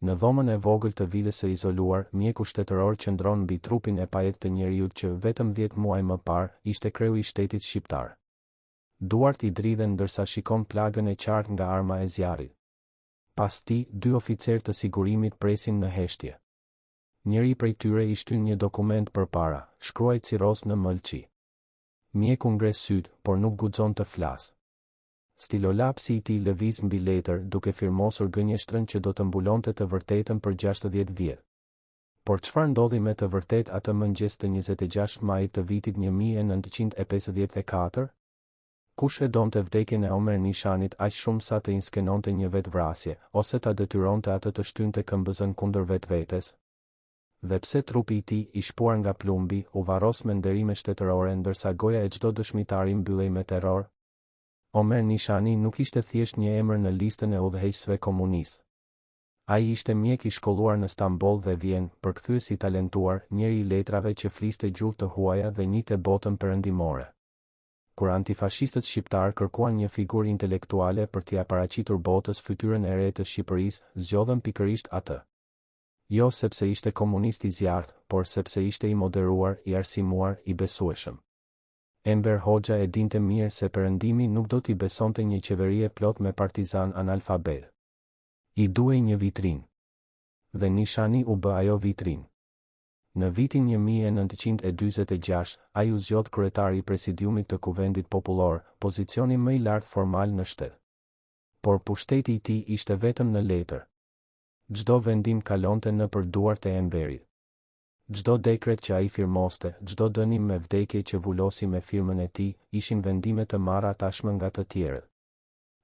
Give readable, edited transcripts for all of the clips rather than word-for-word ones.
Në dhomën e vogël të vilës së izoluar, mjeku shtetëror qëndron mbi trupin e pajet të njeriut që vetëm 10 muaj më parë ishte kreu i shtetit shqiptar. Duart i dridhen ndërsa shikon plagën e qartë nga arma e zjarrit. Pas tij, 2 oficerë të sigurimit presin në heshtje. Njëri prej tyre i shtyn një dokument përpara, shkruaj Ciros në mëlçi. Mjeku ngres syt, por nuk guxon të flasë. Stilolapsi i tij lëviz mbi letër duke firmosur gënjeshtrën që do të mbulonte të vërtetën për 60 vjet. Por çfarë ndodhi me të vërtet atë mëngjes të 26 majit të vitit 1954? Kush e donte vdekjen e Omer Nishanit aq shumë sa të inskenonte një vetvrasje, ose ta detyronte atë të shtynte këmbëzën kundër vetvetes? Dhe pse trupi i tij, i shpuar nga plumbi, u varros me nderime shtetërore ndërsa goja e çdo dëshmitari mbyllej me terror? Omer Nishani nuk ishte thjesht një emër në listën e udhëheqësve komunistë. Ai ishte mjek i shkolluar në Stamboll dhe Vjen, përkthyes i talentuar, njeri i letrave që fliste gjuhë të huaja dhe njihte botën perëndimore. Kur antifashistët shqiptar kërkuan një figurë intelektuale për t'i paraqitur botës fytyrën e re të Shqipërisë, zgjodhen pikërisht atë. Jo sepse ishte komunist i zjarrt, por sepse ishte i moderuar, i arsimuar, i besueshëm. Enver Hoxha e dinte mirë se perëndimi nuk do t'i besonte një qeveri e plot me partizan analfabet. I duhej një vitrinë. Dhe Nishani u bë ajo vitrinë. Në vitin 1946, ai u zgjodh kryetari i presidiumit të Kuvendit Popullor, pozicioni më i lartë formal në shtet. Por pushteti i tij ishte vetëm në letër. Çdo vendim kalonte nëpër duart e Enverit. Çdo dekret që ai firmoste, çdo dënim me vdekje që vulosi me firmën e tij, ishin vendime të marra tashmë nga të tjerët.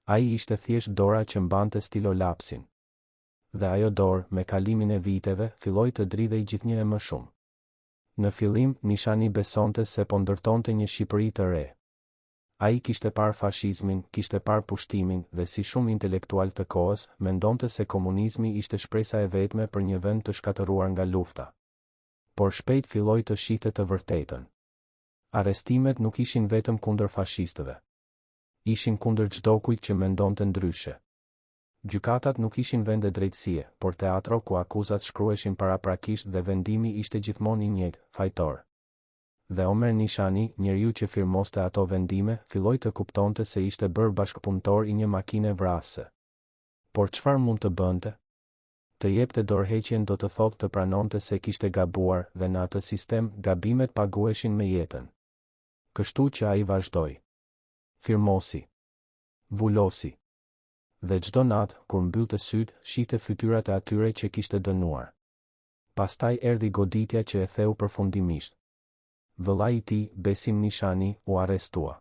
Ai ishte thjesht dora që mbante stilolapsin. Dhe ajo dorë, me kalimin e viteve, filloi të dridhej gjithnjë e më shumë. Në fillim, Nishani besonte se po ndërtonte një Shqipëri të re. Ai kishte parë fashizmin, kishte parë pushtimin, dhe si shumë intelektual të kohës, mendonte se komunizmi ishte shpresa e vetme për një vend të shkatëruar nga lufta. Por shpejt filloi të shihte të vërtetën. Arrestimet nuk ishin vetëm kundër fashistëve. Ishin kundër çdo kujt që mendonte ndryshe. Gjykatat nuk ishin vende drejtësie, por teatro ku akuzat shkruheshin paraprakisht dhe vendimi ishte gjithmonë i njëjtë, fajtor. Dhe Omer Nishani, njeriu që firmoste ato vendime, filloi të kuptonte se ishte bërë bashkëpunëtor i një makine vrasëse. Por çfarë mund të bënte? Të jepte dorëheqjen do të thotë të pranonte se kishte gabuar dhe në atë sistem gabimet paguheshin me jetën. Kështu që ai vazhdoi. Firmosi. Vulosi. Dhe çdo natë, kur mbyllte syt, shihte fytyrat e atyre që kishte dënuar. Pastaj erdhi goditja që e theu përfundimisht. Vëllai i tij, Besim Nishani, u arrestua.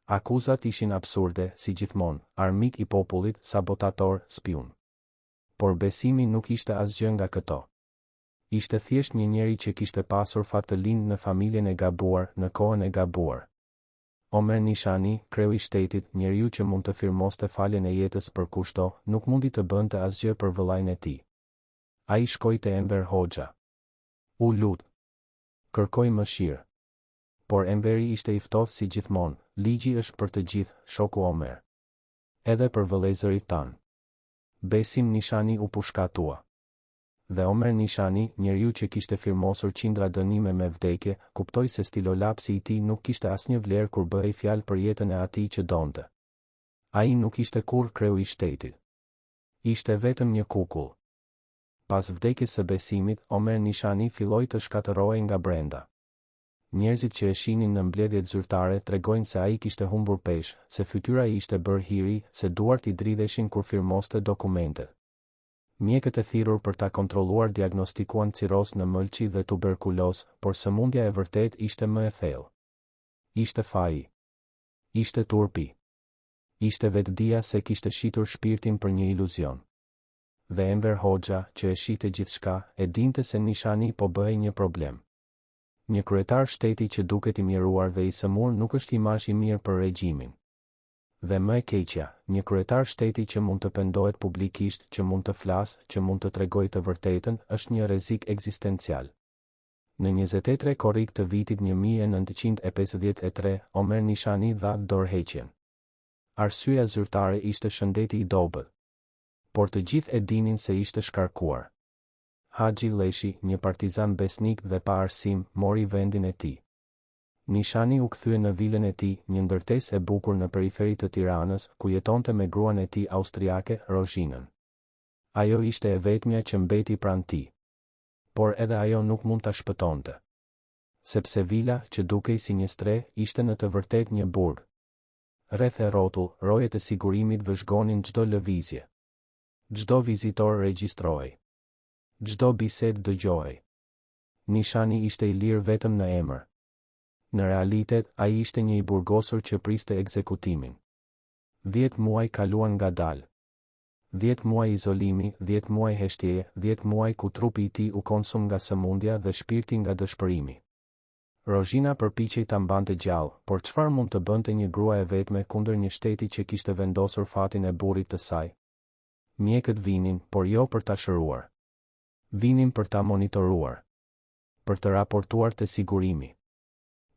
Akuzat ishin absurde, si gjithmonë, armik i popullit, sabotator, spiun. Por Besimi nuk ishte asgjë nga këto. Ishte thjesht një njeri që kishte pasur fat të lindë në familjen e gabuar, në kohën e gabuar. Omer Nishani, kreu i shtetit, njeriu që mund të firmoste faljen e jetës për kushto, nuk mundi të bënte asgjë për vëllain e tij. Ai shkoi te Enver Hoxha. U lut. Kërkoi mëshirë. Por Enveri ishte i ftohtë si gjithmonë, ligji është për të gjithë, shoku Omer. Edhe për vëllezërit tanë. Besim Nishani u pushkatua. Dhe Omer Nishani, njeriu që kishte firmosur qindra dënime me vdekje, kuptoi se stilolapsi i tij nuk kishte asnjë vlerë kur bëhej fjalë për jetën e atij që donte. Ai nuk ishte kurrë kreu i shtetit. Ishte vetëm një kukull. Pas vdekjes së Besimit, Omer Nishani filloi të shkatërrohej nga brenda. Njerëzit që e shihnin në mbledhjet zyrtare tregojnë se ai kishte humbur peshë, se fytyra i ishte bërë hiri, se duart i dridheshin kur firmoste dokumentet. Mjekët e thirrur për ta kontrolluar diagnostikuan ciroz në mëlçi dhe tuberkuloz, por sëmundja e vërtet ishte më e thellë. Ishte faji. Ishte turpi. Ishte vetdia se kishte shitur shpirtin për një iluzion. Dhe Enver Hoxha, që e shihte gjithçka, e dinte se Nishani po bëhej një problem. Një kryetar shteti që duket i mjeruar dhe i sëmur nuk është imazh i mirë për regjimin. Dhe më e keqja, një kryetar shteti që mund të pendohet publikisht, që mund të flasë, që mund të tregojë të vërtetën, është një rrezik ekzistencial. Në 23 korrik të vitit 1953, Omer Nishani dha dorëheqjen. Arsyeja zyrtare ishte shëndeti i dobët. por të gjithë e dinin se ishte shkarkuar. Haxhi Leshi, një partizan besnik dhe pa arsim, mori vendin e tij. Nishani u kthye në vilën e tij, një ndërtesë e bukur në periferi të Tiranës, ku jetonte me gruan e tij austriake, Rozhinën. Ajo ishte e vetmja që mbeti pranë tij. Por edhe ajo nuk mund ta shpëtonte. Sepse vila, që dukej si një stre, ishte në të vërtetë një burg. Rreth e rrotull, rojet e sigurimit vëzhgonin çdo lëvizje. Çdo vizitor regjistrohej. Çdo bisedë dëgjohej. Nishani ishte i lirë vetëm në emër. Në realitet, ai ishte një i burgosur që priste ekzekutimin. 10 muaj kaluan ngadalë. 10 muaj izolimi, 10 muaj heshtjeje, 10 muaj ku trupi i tij u konsum nga sëmundja dhe shpirti nga dëshpërimi. Rozhina përpiqej ta mbante gjallë, por çfarë mund të bënte një grua e vetme kundër një shteti që kishte vendosur fatin e burrit të saj? Mjekët vinin, por jo për ta shëruar. Vinin për ta monitoruar. Për të raportuar te sigurimi.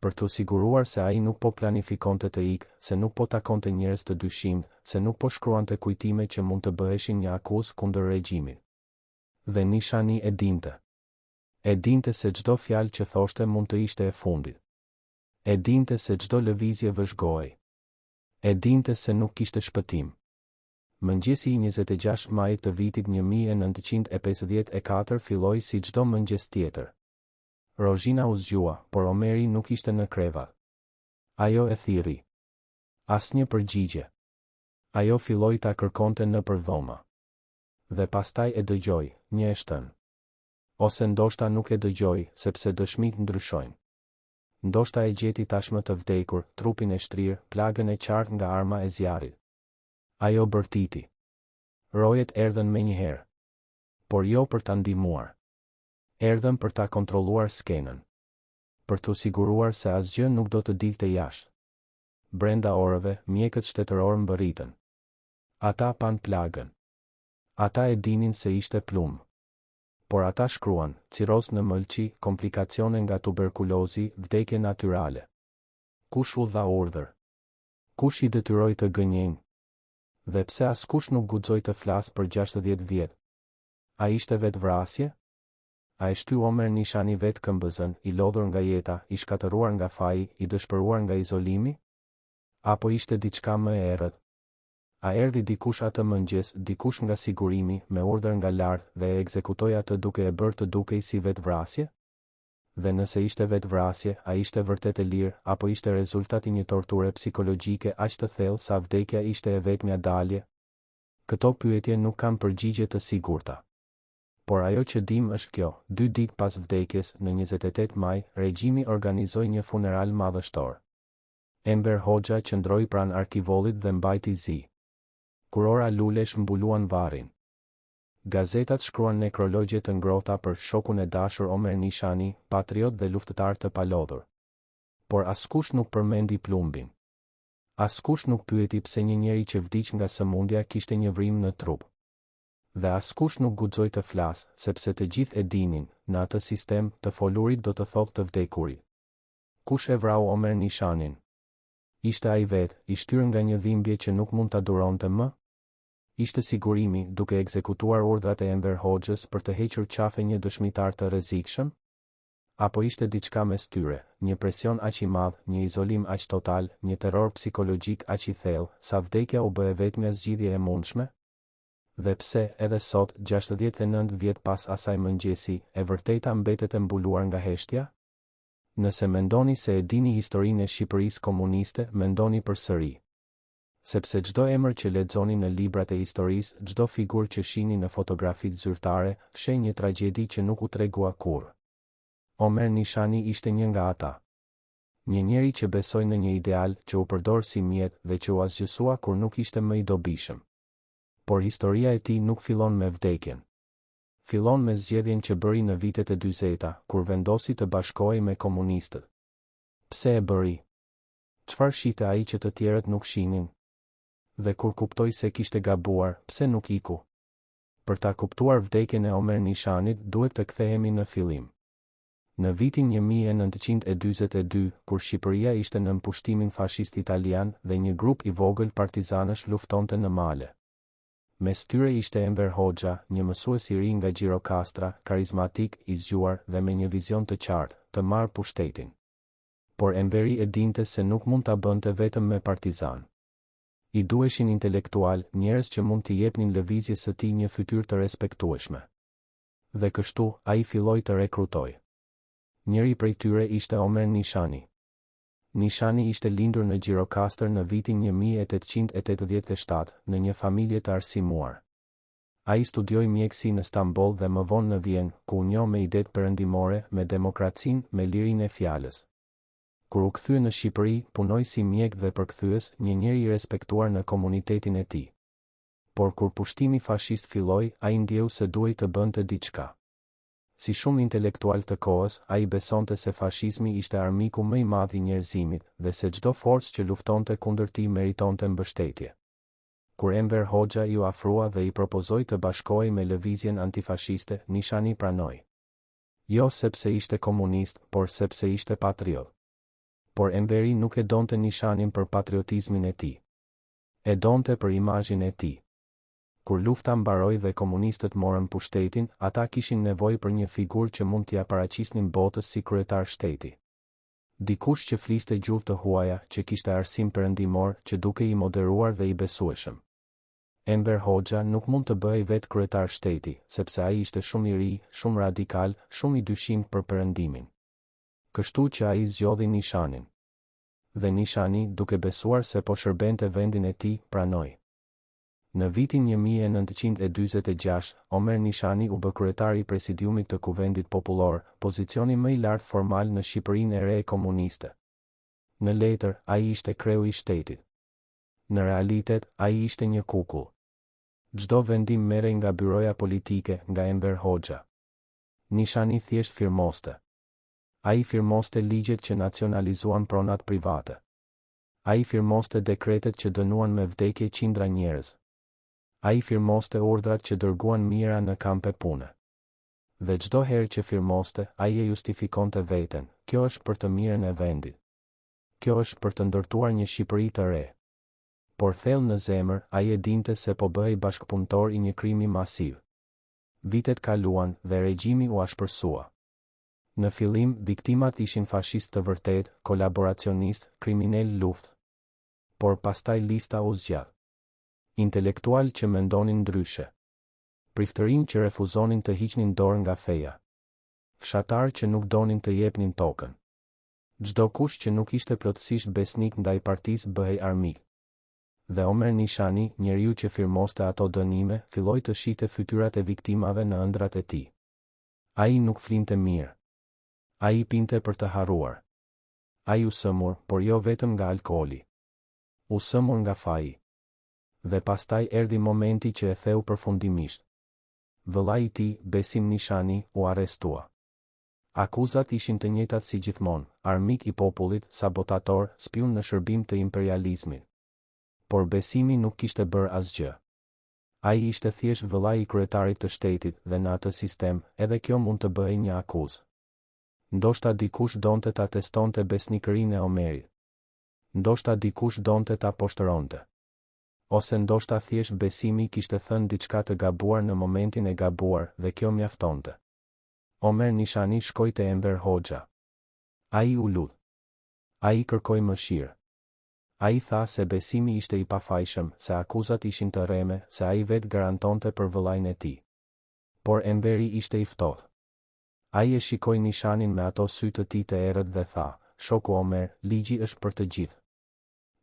Për të siguruar se ai nuk po planifikonte të ikë, se nuk po takonte njerëz të dyshimt, se nuk po shkruante kujtime që mund të bëheshin një akuzë kundër regjimit. Dhe Nishani e dinte. E dinte se çdo fjalë që thoshte mund të ishte e fundit. E dinte se çdo lëvizje vëzhgohej. E dinte se nuk kishte shpëtim. Mëngjesi i 26 majit të vitit 1954 filloi si çdo mëngjes tjetër. Rozhina u zgjua, por Omeri nuk ishte në krevat. Ajo e thirri. Asnjë përgjigje. Ajo filloi ta kërkonte nëpër dhoma. Dhe pastaj e dëgjoi, një e shtën. Ose ndoshta nuk e dëgjoi, sepse dëshmit ndryshojnë. Ndoshta e gjeti tashmë të vdekur, trupin e shtrirë, plagën e qartë nga arma e zjarrit. Ajo bërtiti. Rojet erdhën menjëherë. Por jo për ta ndihmuar. Erdhën për ta kontrolluar skenën. Për të siguruar se asgjë nuk do të dilte jashtë. Brenda orëve, mjekët shtetëror mbërritën. Ata pan plagën. Ata e dinin se ishte plumb. Por ata shkruan, ciroz në mëlçi, komplikacione nga tuberkulozi, vdekje natyrale. Kush u dha urdhër? Kush i detyroi të gënjejnë? Dhe pse askush nuk guxoi të flasë për 60 vjet? A ishte vetvrasje? A e shty Omer Nishani vetë këmbëzën, i lodhur nga jeta, i shkatëruar nga faji, i dëshpëruar nga izolimi? Apo ishte diçka më e errët? A erdhi dikush atë mëngjes, dikush nga sigurimi, me urdhër nga lart dhe e ekzekutoi atë duke e bërë të dukej si vetvrasje? Dhe nëse ishte vetvrasje, a ishte vërtet e lirë, apo ishte rezultati një torture psikologjike aq të thellë sa vdekja ishte e vetmja dalje? Këto pyetje nuk kanë përgjigje të sigurta. Por ajo që dim është kjo, 2 ditë pas vdekjes, në 28 maj, regjimi organizoi një funeral madhështor. Enver Hoxha qëndroi pranë arkivollit dhe mbajti zi. Kurora lulesh mbuluan varrin. Gazetat shkruan nekrologje të ngrohta për shokun e dashur Omer Nishani, patriot dhe luftëtar të palodhur. Por askush nuk përmendi plumbin. Askush nuk pyeti pse një njeri që vdiq nga sëmundja kishte një vrim në trup. Dhe askush nuk guxoi të flasë, sepse të gjithë e dinin, në atë sistem, të folurit do të thotë të vdekurit. Kush e vrau Omer Nishanin? Ishte ai vetë, i shtyrë nga një dhimbje që nuk mund ta duronte më? Ishte sigurimi, duke ekzekutuar urdhrat e Enver Hoxhës për të hequr qafe një dëshmitar të rrezikshëm? Apo ishte diçka mes tyre, një presion aq i madh, një izolim aq total, një terror psikologjik aq i thellë, sa vdekja u bë e vetmja zgjidhje e mundshme? Dhe pse, edhe sot, 69 vjet pas asaj mëngjesi, e vërteta mbetet e mbuluar nga heshtja? Nëse mendoni se e dini historinë e Shqipërisë komuniste, mendoni përsëri. Sepse çdo emër që lexoni në librat e historisë, çdo figurë që shihni në fotografitë zyrtare, fsheh një tragjedi që nuk u tregua kurrë. Omer Nishani ishte një nga ata. Një njeri që besoi në një ideal, që u përdor si mjet dhe që u asgjësua kur nuk ishte më i dobishëm. Por historia e tij nuk fillon me vdekjen. Fillon me zgjedhjen që bëri në vitet e 40-ta, kur vendosi të bashkohej me komunistët. Pse e bëri? Çfarë shihte ai që të tjerët nuk shihnin? Dhe kur kuptoi se kishte gabuar, pse nuk iku? Për ta kuptuar vdekjen e Omer Nishanit, duhet të kthehemi në fillim. Në vitin 1942, kur Shqipëria ishte në pushtimin fashist italian dhe një grup i vogël partizanësh luftonte në male. Mes tyre ishte Enver Hoxha, një mësues i ri nga Gjirokastra, karizmatik, i zgjuar dhe me një vizion të qartë, të marrë pushtetin. Por Enveri e dinte se nuk mund ta bënte vetëm me partizan. I duheshin intelektual, njerëz që mund t'i jepnin lëvizjes së tij një fytyrë të respektueshme. Dhe kështu, ai filloi të rekrutoj. Njëri prej tyre ishte Omer Nishani. Nishani ishte lindur në Gjirokastër në vitin 1887, në një familje të arsimuar. Ai studioi mjeksi në Stamboll dhe më vonë në Vjenë, ku u njoh me idetë perëndimore, me demokracinë, me lirinë e fjalës. Kur u kthye në Shqipëri, punoi si mjek dhe përkthyes, një njeri i respektuar në komunitetin e tij. Por kur pushtimi fashist filloi, ai ndjeu se duhej të bënte diçka. Si shumë intelektual të kohës, ai besonte se fashizmi ishte armiku më i madh i njerëzimit dhe se çdo forcë që luftonte kundër tij meritonte mbështetje. Kur Enver Hoxha iu afrua dhe i propozoi të bashkohej me lëvizjen antifashiste, Nishani pranoi. Jo sepse ishte komunist, por sepse ishte patriot. Por Enveri nuk e donte Nishanin për patriotizmin e tij. E donte për imazhin e tij. Kur lufta mbaroi dhe komunistët morën pushtetin, ata kishin nevojë për një figurë që mund t'ia paraqisnin botës si kryetar shteti. Dikush që fliste gjuhë të huaja, që kishte arsim perëndimor, që duke i moderuar dhe i besueshëm. Enver Hoxha nuk mund të bëhej vetë kryetar shteti, sepse ai ishte shumë i ri, shumë radikal, shumë i dyshimt për perëndimin. Kështu që ai zgjodhi Nishanin. Dhe Nishani, duke besuar se po shërbente vendin e tij, pranoi. Në vitin 1946, Omer Nishani u bë kryetari i presidiumit të Kuvendit Popullor, pozicioni më i lartë formal në Shqipërinë e re e komuniste. Në letër, ai ishte kreu i shtetit. Në realitet, ai ishte një kukull. Çdo vendim merrej nga byroja politike, nga Enver Hoxha. Nishani thjesht firmoste. Ai firmoste ligjet që nacionalizuan pronat private. Ai firmoste dekretet që dënuan me vdekje qindra njerëz. Ai firmoste urdhrat që dërguan mira në kampe pune. Dhe çdo herë që firmoste, ai e justifikonte veten, kjo është për të mirën e vendit. Kjo është për të ndërtuar një Shqipëri të re. Por thellë në zemër, ai e dinte se po bëhej bashkëpunëtor i një krimi masiv. Vitet kaluan dhe regjimi u ashpërsua. Në fillim, viktimat ishin fashistë të vërtet, kolaboracionistë, kriminal luftë. Por pastaj lista u zgjat. Intelektual që mendonin ndryshe. Priftërinj që refuzonin të hiqnin dorë nga feja. Fshatar që nuk donin të jepnin tokën. Çdo kush që nuk ishte plotësisht besnik ndaj partisë bëhej armik. Dhe Omer Nishani, njeriu që firmoste ato dënime, filloi të shihte fytyrat e viktimave në ëndrat e tij. Ai nuk flinte mirë. Ai pinte për të harruar. Ai u sëmur, por jo vetëm nga alkooli. U sëmur nga faji. Dhe pastaj erdhi momenti që e theu përfundimisht. Vëllai i tij, Besim Nishani, u arrestua. Akuzat ishin të njëjtat si gjithmonë, armik i popullit, sabotator, spiun në shërbim të imperializmit. Por Besimi nuk kishte bërë asgjë. Ai ishte thjesht vëllai i kryetarit të shtetit dhe në atë sistem, edhe kjo mund të bëhej një akuzë. Ndoshta dikush donte ta testonte besnikërinë e Omerit. Ndoshta dikush donte ta poshtëronte. Ose ndoshta thjesht Besimi kishte thënë diçka të gabuar në momentin e gabuar dhe kjo mjaftonte. Omer Nishani shkoi te Enver Hoxha. Ai u lut. Ai kërkoi mëshirë. Ai tha se Besimi ishte i pafajshëm, se akuzat ishin të rreme, se ai vetë garantonte për vëllain e tij. Por Enveri ishte i ftohtë. Ai e shikoi Nishanin me ato sy të tij të errët dhe tha, "Shoku Omer, ligji është për të gjithë.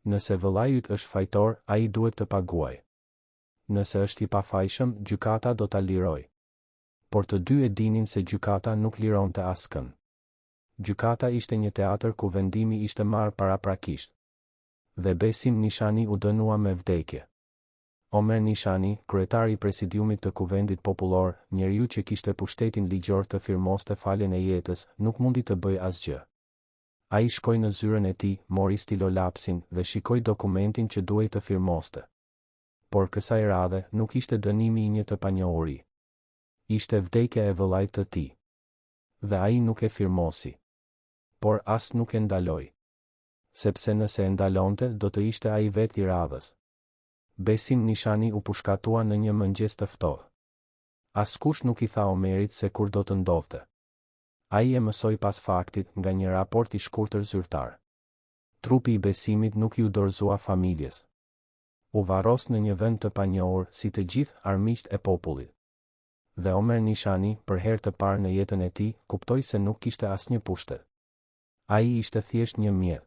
Nëse vëllai yt është fajtor, ai duhet të paguajë. Nëse është i pafajshëm, gjykata do ta lirojë." Por të dy e dinin se gjykata nuk lironte askën. Gjykata ishte një teatër ku vendimi ishte marrë paraprakisht. Dhe Besim Nishani u dënua me vdekje. Omer Nishani, kryetari i presidiumit të Kuvendit Popullor, njeriu që kishte pushtetin ligjor të firmoste faljen e jetës, nuk mundi të bëjë asgjë. Ai shkoi në zyrën e tij, mori stilolapsin dhe shikoi dokumentin që duhej të firmoste. Por kësaj radhe nuk ishte dënimi i një të panjohuri. Ishte vdekja e vëllait të tij. Dhe ai nuk e firmosi. Por as nuk e ndaloi. Sepse nëse e ndalonte, do të ishte ai vetë i radhës. Besim Nishani u pushkatua në një mëngjes të ftohtë. Askush nuk i tha Omerit se kur do të ndodhte. Ai e mësoi pas faktit nga një raport i shkurtër zyrtar. Trupi i Besimit nuk ju dorëzua familjes. U varros në një vend të panjohur si të gjithë armiqt e popullit. Dhe Omer Nishani, për herë të parë në jetën e tij, kuptoi se nuk kishte asnjë pushtet. Ai ishte thjesht një mjet,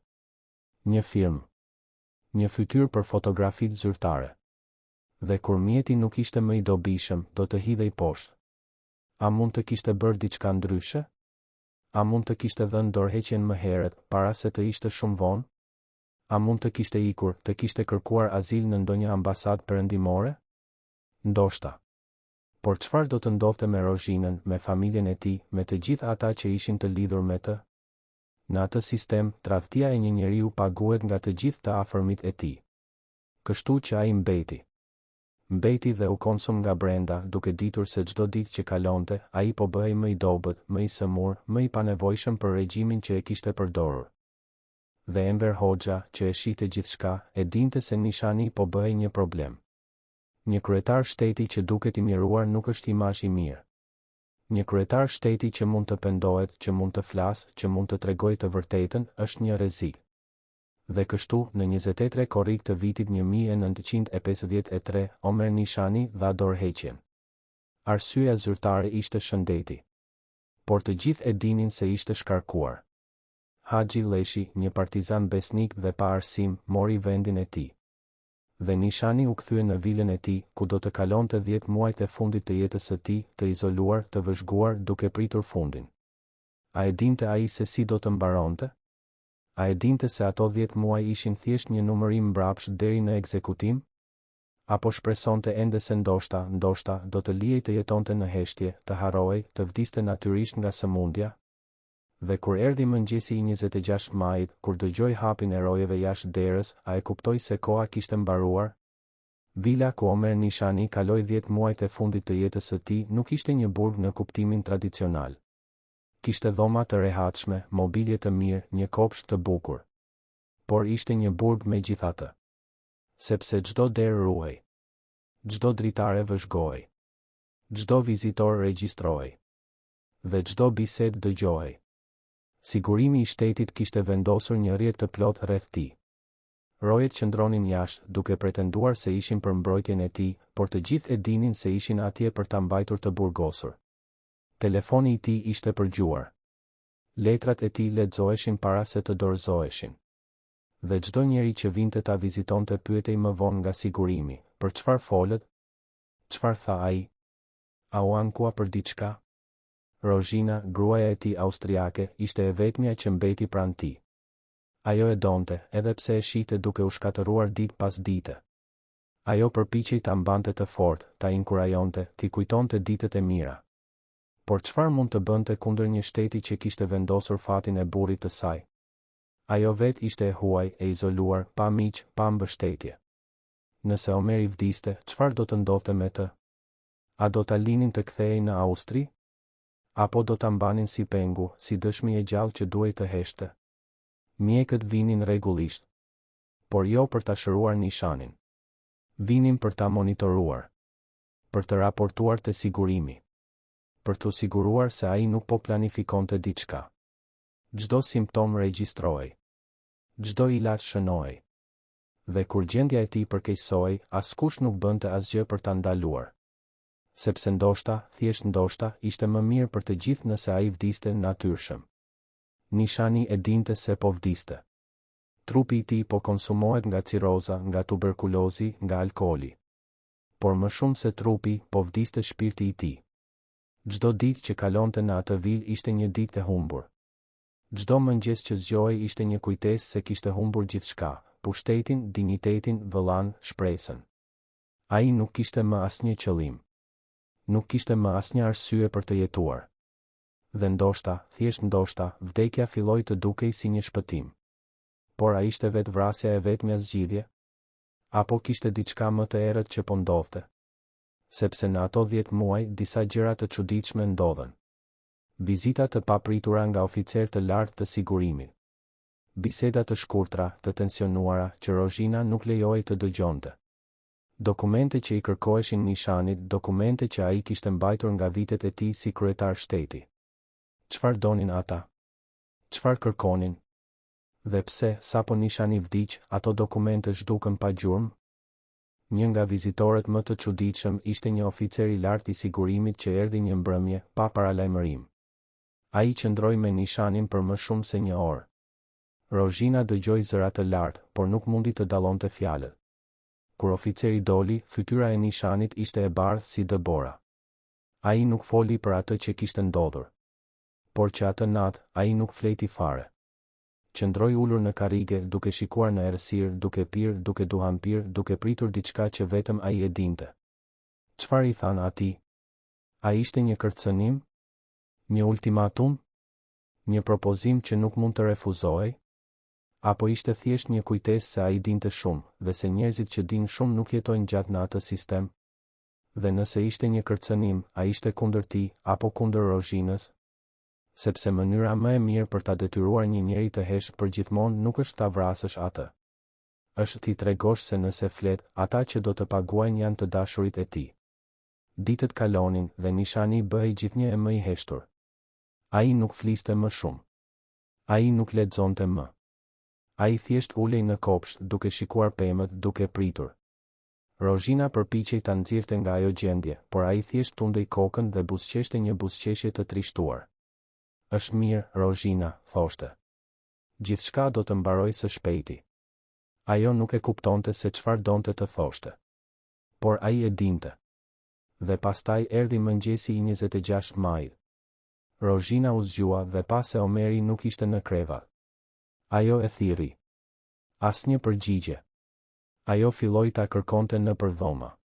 një firmë, një fytyrë për fotografitë zyrtare. Dhe kur mjeti nuk ishte më i dobishëm, do të hidhej poshtë. A mund të kishte bërë diçka ndryshe? A mund të kishte dhënë dorëheqjen më herët, para se të ishte shumë vonë? A mund të kishte ikur, të kishte kërkuar azil në ndonjë ambasadë perëndimore? Ndoshta. Por çfarë do të ndodhte me Rozhinën, me familjen e tij, me të gjithë ata që ishin të lidhur me të? Në atë sistem, tradhtia e një njeriu paguhet nga të gjithë të afërmit e tij. Kështu që ai mbeti dhe u konsum nga brenda, duke ditur se çdo ditë që kalonte, ai po bëhej më i dobët, më i sëmur, më i panevojshëm për regjimin që e kishte përdorur. Dhe Enver Hoxha, që e shihte gjithçka, e dinte se Nishani po bëhej një problem. Një kryetar shteti që duket i miruar nuk është imazh i mirë. Një kryetar shteti që mund të pendohet, që mund të flasë, që mund të tregojë të vërtetën, është një rrezik. Dhe kështu, në 23 korrik të vitit 1953, Omer Nishani dha dorëheqjen. Arsyeja zyrtare ishte shëndeti. Por të gjithë e dinin se ishte shkarkuar. Haxhi Leshi, një partizan besnik dhe pa arsim, mori vendin e tij. Dhe Nishani u kthye në vilën e tij, ku do të kalonte 10 muajt e fundit të jetës së tij, të izoluar, të vëzhguar, duke pritur fundin. A e dinte ai se si do të mbaronte? A e dinte se ato 10 muaj ishin thjesht një numërim mbrapsht deri në ekzekutim? Apo shpresonte ende se ndoshta do të lihej të jetonte në heshtje, të harrohej, të vdiste natyrisht nga sëmundja? Dhe kur erdhi mëngjesi i 26 majit, kur dëgjoi hapin e rojeve jashtë derës, a e kuptoi se koha kishte mbaruar? Vila ku Omer Nishani kaloi 10 muajt e fundit të jetës së tij nuk ishte një burg në kuptimin tradicional. Kishte dhoma të rehatshme, mobilje të mirë, një kopsht të bukur. Por ishte një burg megjithatë. Sepse çdo derë ruhej. Çdo dritare vëzhgohej. Çdo vizitor regjistrohej. Dhe çdo bisedë dëgjohej. Sigurimi i shtetit kishte vendosur një rrjet të plot rreth tij. Rojet qëndronin jashtë, duke pretenduar se ishin për mbrojtjen e tij, por të gjithë e dinin se ishin atje për ta mbajtur të burgosur. Telefoni i tij ishte përgjuar. Letrat e tij lexoheshin para se të dorëzoheshin. Dhe çdo njeri që vinte ta vizitonte pyetej më vonë nga sigurimi, për çfarë folët? Çfarë tha ai? A u ankua për diçka? Rozhina, gruaja e tij austriake, ishte e vetmja që mbeti pranë tij. Ajo e donte, edhe pse e shihte duke u shkatëruar ditë pas dite. Ajo përpiqej ta mbante të fortë, ta inkurajonte, t'i kujtonte ditët e mira. Por çfarë mund të bënte kundër një shteti që kishte vendosur fatin e burrit të saj? Ajo vet ishte e huaj, e izoluar, pa miq, pa mbështetje. Nëse Omeri vdiste, çfarë do të ndodhte me të? A do ta linin të kthehej në Austri? Apo do ta mbanin si pengu, si dëshmi e gjallë që duhej të heshte? Mjekët vinin rregullisht, por jo për ta shëruar Nishanin. Vinin për ta monitoruar, për të raportuar te sigurimi, për të siguruar se ai nuk po planifikonte diçka. Çdo simptom regjistrohej, çdo ilaç shënohej. Dhe kur gjendja e tij përkeqësohej, askush nuk bënte asgjë për ta ndaluar. Sepse ndoshta, thjesht ndoshta, ishte më mirë për të gjithë nëse ai vdiste natyrshëm. Nishani e dinte se po vdiste. Trupi i tij po konsumohet nga ciroza, nga tuberkulozi, nga alkooli. Por më shumë se trupi, po vdiste shpirti i tij. Çdo ditë që kalonte në atë vilë ishte një ditë e humbur. Çdo mëngjes që zgjohej ishte një kujtesë se kishte humbur gjithçka, pushtetin, dinjitetin, vëllan, shpresën. Ai nuk kishte më asnjë qëllim. Nuk kishte më asnjë arsye për të jetuar. Dhe ndoshta, thjesht ndoshta, vdekja filloi të dukej si një shpëtim. Por a ishte vetë vrasja e vetmja zgjidhje? Apo kishte diçka më të errët që po ndodhte? Sepse në ato 10 muaj disa gjëra të çuditshme ndodhen. Vizita të papritura nga oficer të lartë të sigurimit. Biseda të shkurtra, të tensionuara, që Rozhina nuk lejohej të dëgjonte. Dokumente që i kërkoheshin Nishanit, dokumente që ai kishte mbajtur nga vitet e tij si kryetar shteti. Çfarë donin ata? Çfarë kërkonin? Dhe pse, sapo Nishani vdiq, ato dokumente zhdukën pa gjurmë? Një nga vizitorët më të çuditshëm ishte një oficer i lartë i sigurimit që erdhi një mbrëmje, pa paralajmërim. Ai qëndroi me Nishanin për më shumë se një orë. Rozhina dëgjoi zëra të lartë, por nuk mundi të dallonte fjalët. Kur oficeri doli, fytyra e Nishanit ishte e bardhë si dëbora. Ai nuk foli për atë që kishte ndodhur. Por që atë natë, ai nuk fleti fare. Qëndroi ulur në karrige, duke shikuar në errësirë, duke pirë, duke duhanpirë, duke pritur diçka që vetëm ai e dinte. Çfarë i than atij? A ishte një kërcënim? Një ultimatum? Një propozim që nuk mund të refuzohej? Apo ishte thjesht një kujtesë se ai dinte shumë, dhe se njerëzit që dinë shumë nuk jetojnë gjatë në atë sistem? Dhe nëse ishte një kërcënim, a ishte kundër tij, apo kundër Rozhinës? Sepse mënyra më e mirë për ta detyruar një njeri të heshtë përgjithmonë nuk është ta vrasësh atë. Është ti tregosh se nëse flet, ata që do të paguajnë janë të dashurit e tij. Ditët kalonin dhe Nishani bëhej gjithnjë e më i heshtur. Ai nuk fliste më shumë. Ai nuk lexonte më. Ai thjesht ulej në kopsht, duke shikuar pemët, duke pritur. Rozhina përpiqej ta nxirrte nga ajo gjendje, por ai thjesht tundej kokën dhe buzëqeshte një buzëqeshje të trishtuar. Është mirë, Rozhina, thoshte. Gjithçka do të mbaroj së shpejti. Ajo nuk e kuptonte se çfarë donte të thoshte. Por ai e dinte. Dhe pastaj erdhi mëngjesi i 26 majit. Rozhina u zgjua dhe pa se Omeri nuk ishte në krevat. Ajo e thirri. Asnjë përgjigje. Ajo filloi ta kërkonte nëpër dhoma.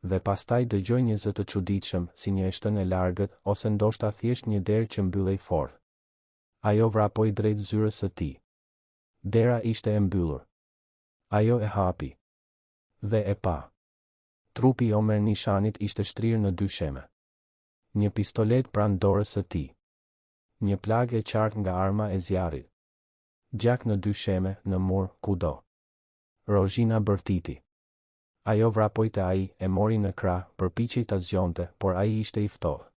Dhe pastaj dëgjoi një zë të çuditshëm, si një eshtën e largët, ose ndoshta thjesht një derë që mbyllej fort. Ajo vrapoi drejt zyrës së tij. Dera ishte e mbyllur. Ajo e hapi. Dhe e pa. Trupi i Omer Nishanit ishte shtrirë në dy sheme. Një pistolet pranë dorës së tij. Një plagë e qartë nga arma e zjarrit. Gjak në dy sheme, në mur, kudo. Rozhina bërtiti. Ajo vrapoi te ai, e mori në krah, përpiqej ta zgjonte, por ai ishte i ftohtë.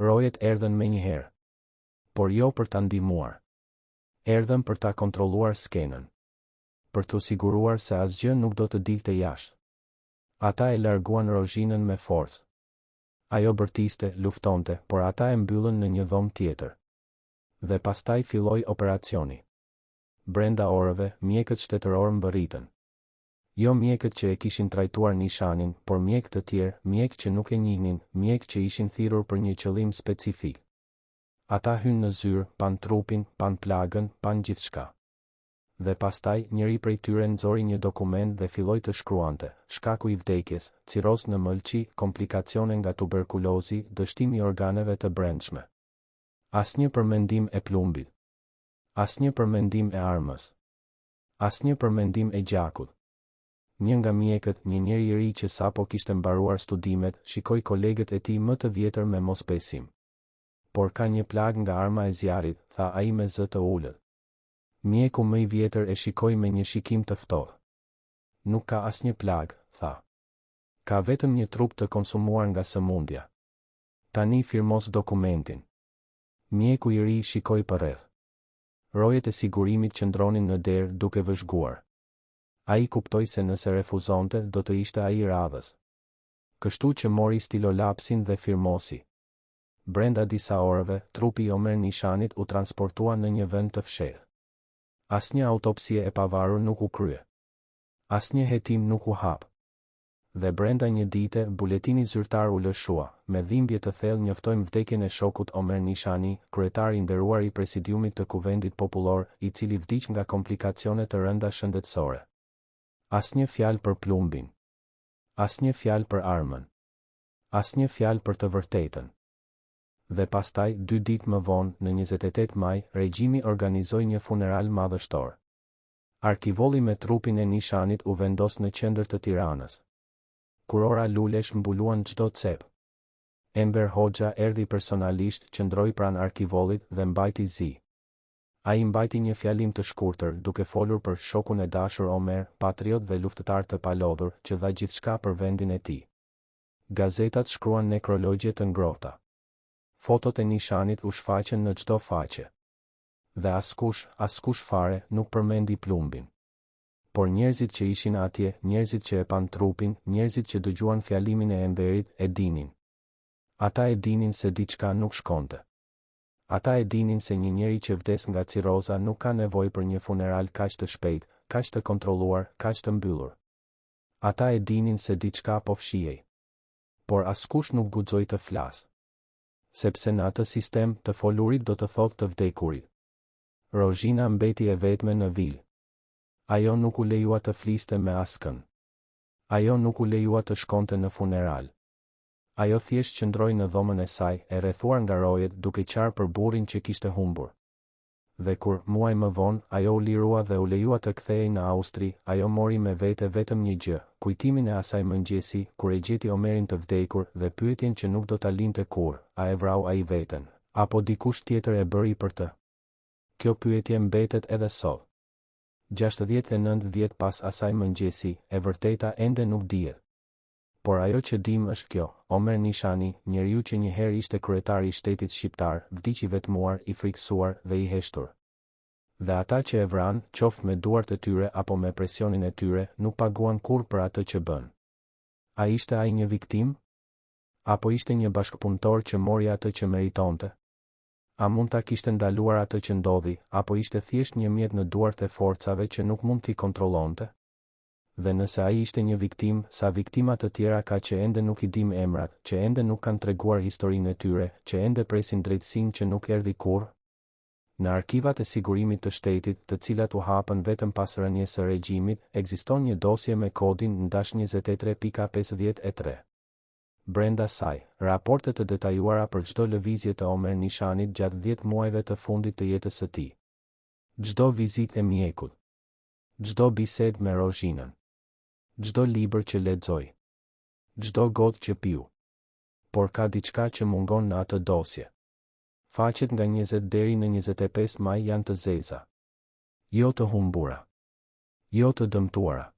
Rojet erdhën menjëherë. Por jo për ta ndihmuar. Erdhën për ta kontrolluar skenën. Për t'u siguruar se asgjë nuk do të dilte jashtë. Ata e larguan Rozhinën me forcë. Ajo bërtiste, luftonte, por ata e mbyllën në një dhomë tjetër. Dhe pastaj filloi operacioni. Brenda orëve, mjekët shtetëror mbërritën. Jo mjekët që e kishin trajtuar Nishanin, por mjekë të tjerë, mjekë që nuk e njihnin, mjekë që ishin thirrur për një qëllim specifik. Ata hynë në zyrë, pan trupin, pan plagën, pan gjithçka. Dhe pastaj, njëri prej tyre nxori një dokument dhe filloi të shkruante: shkaku i vdekjes, cirozë në mëlçi, komplikacione nga tuberkulozi, dështimi i organeve të brendshme. Asnjë përmendim e plumbit. Asnjë përmendim e armës. Asnjë përmendim e gjakut. Një nga mjekët, një njeri i ri që sapo kishte mbaruar studimet, shikoi kolegët e tij më të vjetër me mosbesim. Por ka një plag nga arma e zjarrit, tha ai me zë të ulët. Mjeku më i vjetër e shikoi me një shikim të ftohtë. Nuk ka asnjë plag, tha. Ka vetëm një trup të konsumuar nga sëmundja. Tani firmos dokumentin. Mjeku i ri shikoi përreth. Rojet e sigurimit qëndronin në derë duke vëzhguar. Ai kuptoi se nëse refuzonte, do të ishte ai i radhës. Kështu që mori stilolapsin dhe firmosi. Brenda disa orëve, trupi i Omer Nishanit u transportua në një vend të fshehtë. Asnjë autopsie e pavarur nuk u krye. Asnjë hetim nuk u hap. Dhe brenda një dite, buletini zyrtar u lëshua, me dhimbje të thellë njoftojmë vdekjen e shokut Omer Nishani, kryetar i nderuar i presidiumit të Kuvendit Popullor, i cili vdiq nga komplikacione të rënda shëndetësore. Asnjë fjalë për plumbin. Asnjë fjalë për armën. Asnjë fjalë për të vërtetën. Dhe pastaj, 2 ditë më vonë, në 28 maj, regjimi organizoi një funeral madhështor. Arkivolli me trupin e Nishanit u vendos në qendër të Tiranës. Kurora lulesh mbuluan çdo cep. Enver Hoxha erdhi personalisht, qëndroi pranë arkivollit dhe mbajti zi. Ai mbajti një fjalim të shkurtër duke folur për shokun e dashur Omer, patriot dhe luftëtar të palodhur, që dha gjithçka për vendin e tij. Gazetat shkruan nekrologje të ngrohta. Fotot e nishanit u shfaqen në çdo faqe. Dhe askush fare nuk përmendi plumbin. Por njerëzit që ishin atje, njerëzit që e pan trupin, njerëzit që dëgjuan fjalimin e Enverit, e dinin. Ata e dinin se diçka nuk shkonte. Ata e dinin se një njeri që vdes nga ciroza nuk ka nevojë për një funeral kaq të shpejt, kaq të kontrolluar, kaq të mbyllur. Ata e dinin se diçka po fshihej. Por askush nuk guxoi të flasë. Sepse në atë sistem të folurit do të thotë të vdekurit. Rozhina mbeti e vetme në vilë. Ajo nuk u lejua të fliste me askën. Ajo nuk u lejua të shkonte në funeral. Ajo thjesht qëndroi në dhomën e saj, e rrethuar nga rojet, duke qarë për burrin që kishte humbur. Dhe kur, muaj më vonë, ajo u lirua dhe u lejua të kthehej në Austri, ajo mori me vete vetëm një gjë, kujtimin e asaj mëngjesi, kur e gjeti Omerin të vdekur, dhe pyetjen që nuk do ta linte kurrë, a e vrau ai veten, apo dikush tjetër e bëri për të? Kjo pyetje mbetet edhe sot. 69 vjet pas asaj mëngjesi, e vërteta ende nuk dihet. Por ajo që dim është kjo: Omer Nishani, njeriu që një herë ishte kryetari i shtetit shqiptar, vdiq i vetmuar, i frikësuar dhe i heshtur. Dhe ata që e vranë, qoftë me duart e tyre apo me presionin e tyre, nuk paguan kurrë për atë që bën. A ishte ai një viktim? Apo ishte një bashkëpunëtor që mori atë që meritonte? A mund ta kishte ndaluar atë që ndodhi, apo ishte thjesht një mjet në duart e forcave që nuk mund t'i kontrollonte? Dhe nëse ai ishte një viktim, sa viktima të tjera ka që ende nuk i dim emrat, që ende nuk kanë treguar historinë e tyre, që ende presin drejtësinë që nuk erdhi kurrë? Në arkivat e sigurimit të shtetit, të cilat u hapën vetëm pas rënies së regjimit, ekziston një dosje me kodin -23.53. Brenda saj, raporte të detajuara për çdo lëvizje të Omer Nishanit gjatë 10 muajve të fundit të jetës së tij. Çdo vizitë e mjekut, çdo bisedë me Rozhinën, çdo libër që lexoi, çdo gotë që piu. Por ka diçka që mungon në atë dosje. Faqet nga 20 deri në 25 maj janë të zeza. Jo të humbura. Jo të dëmtuara.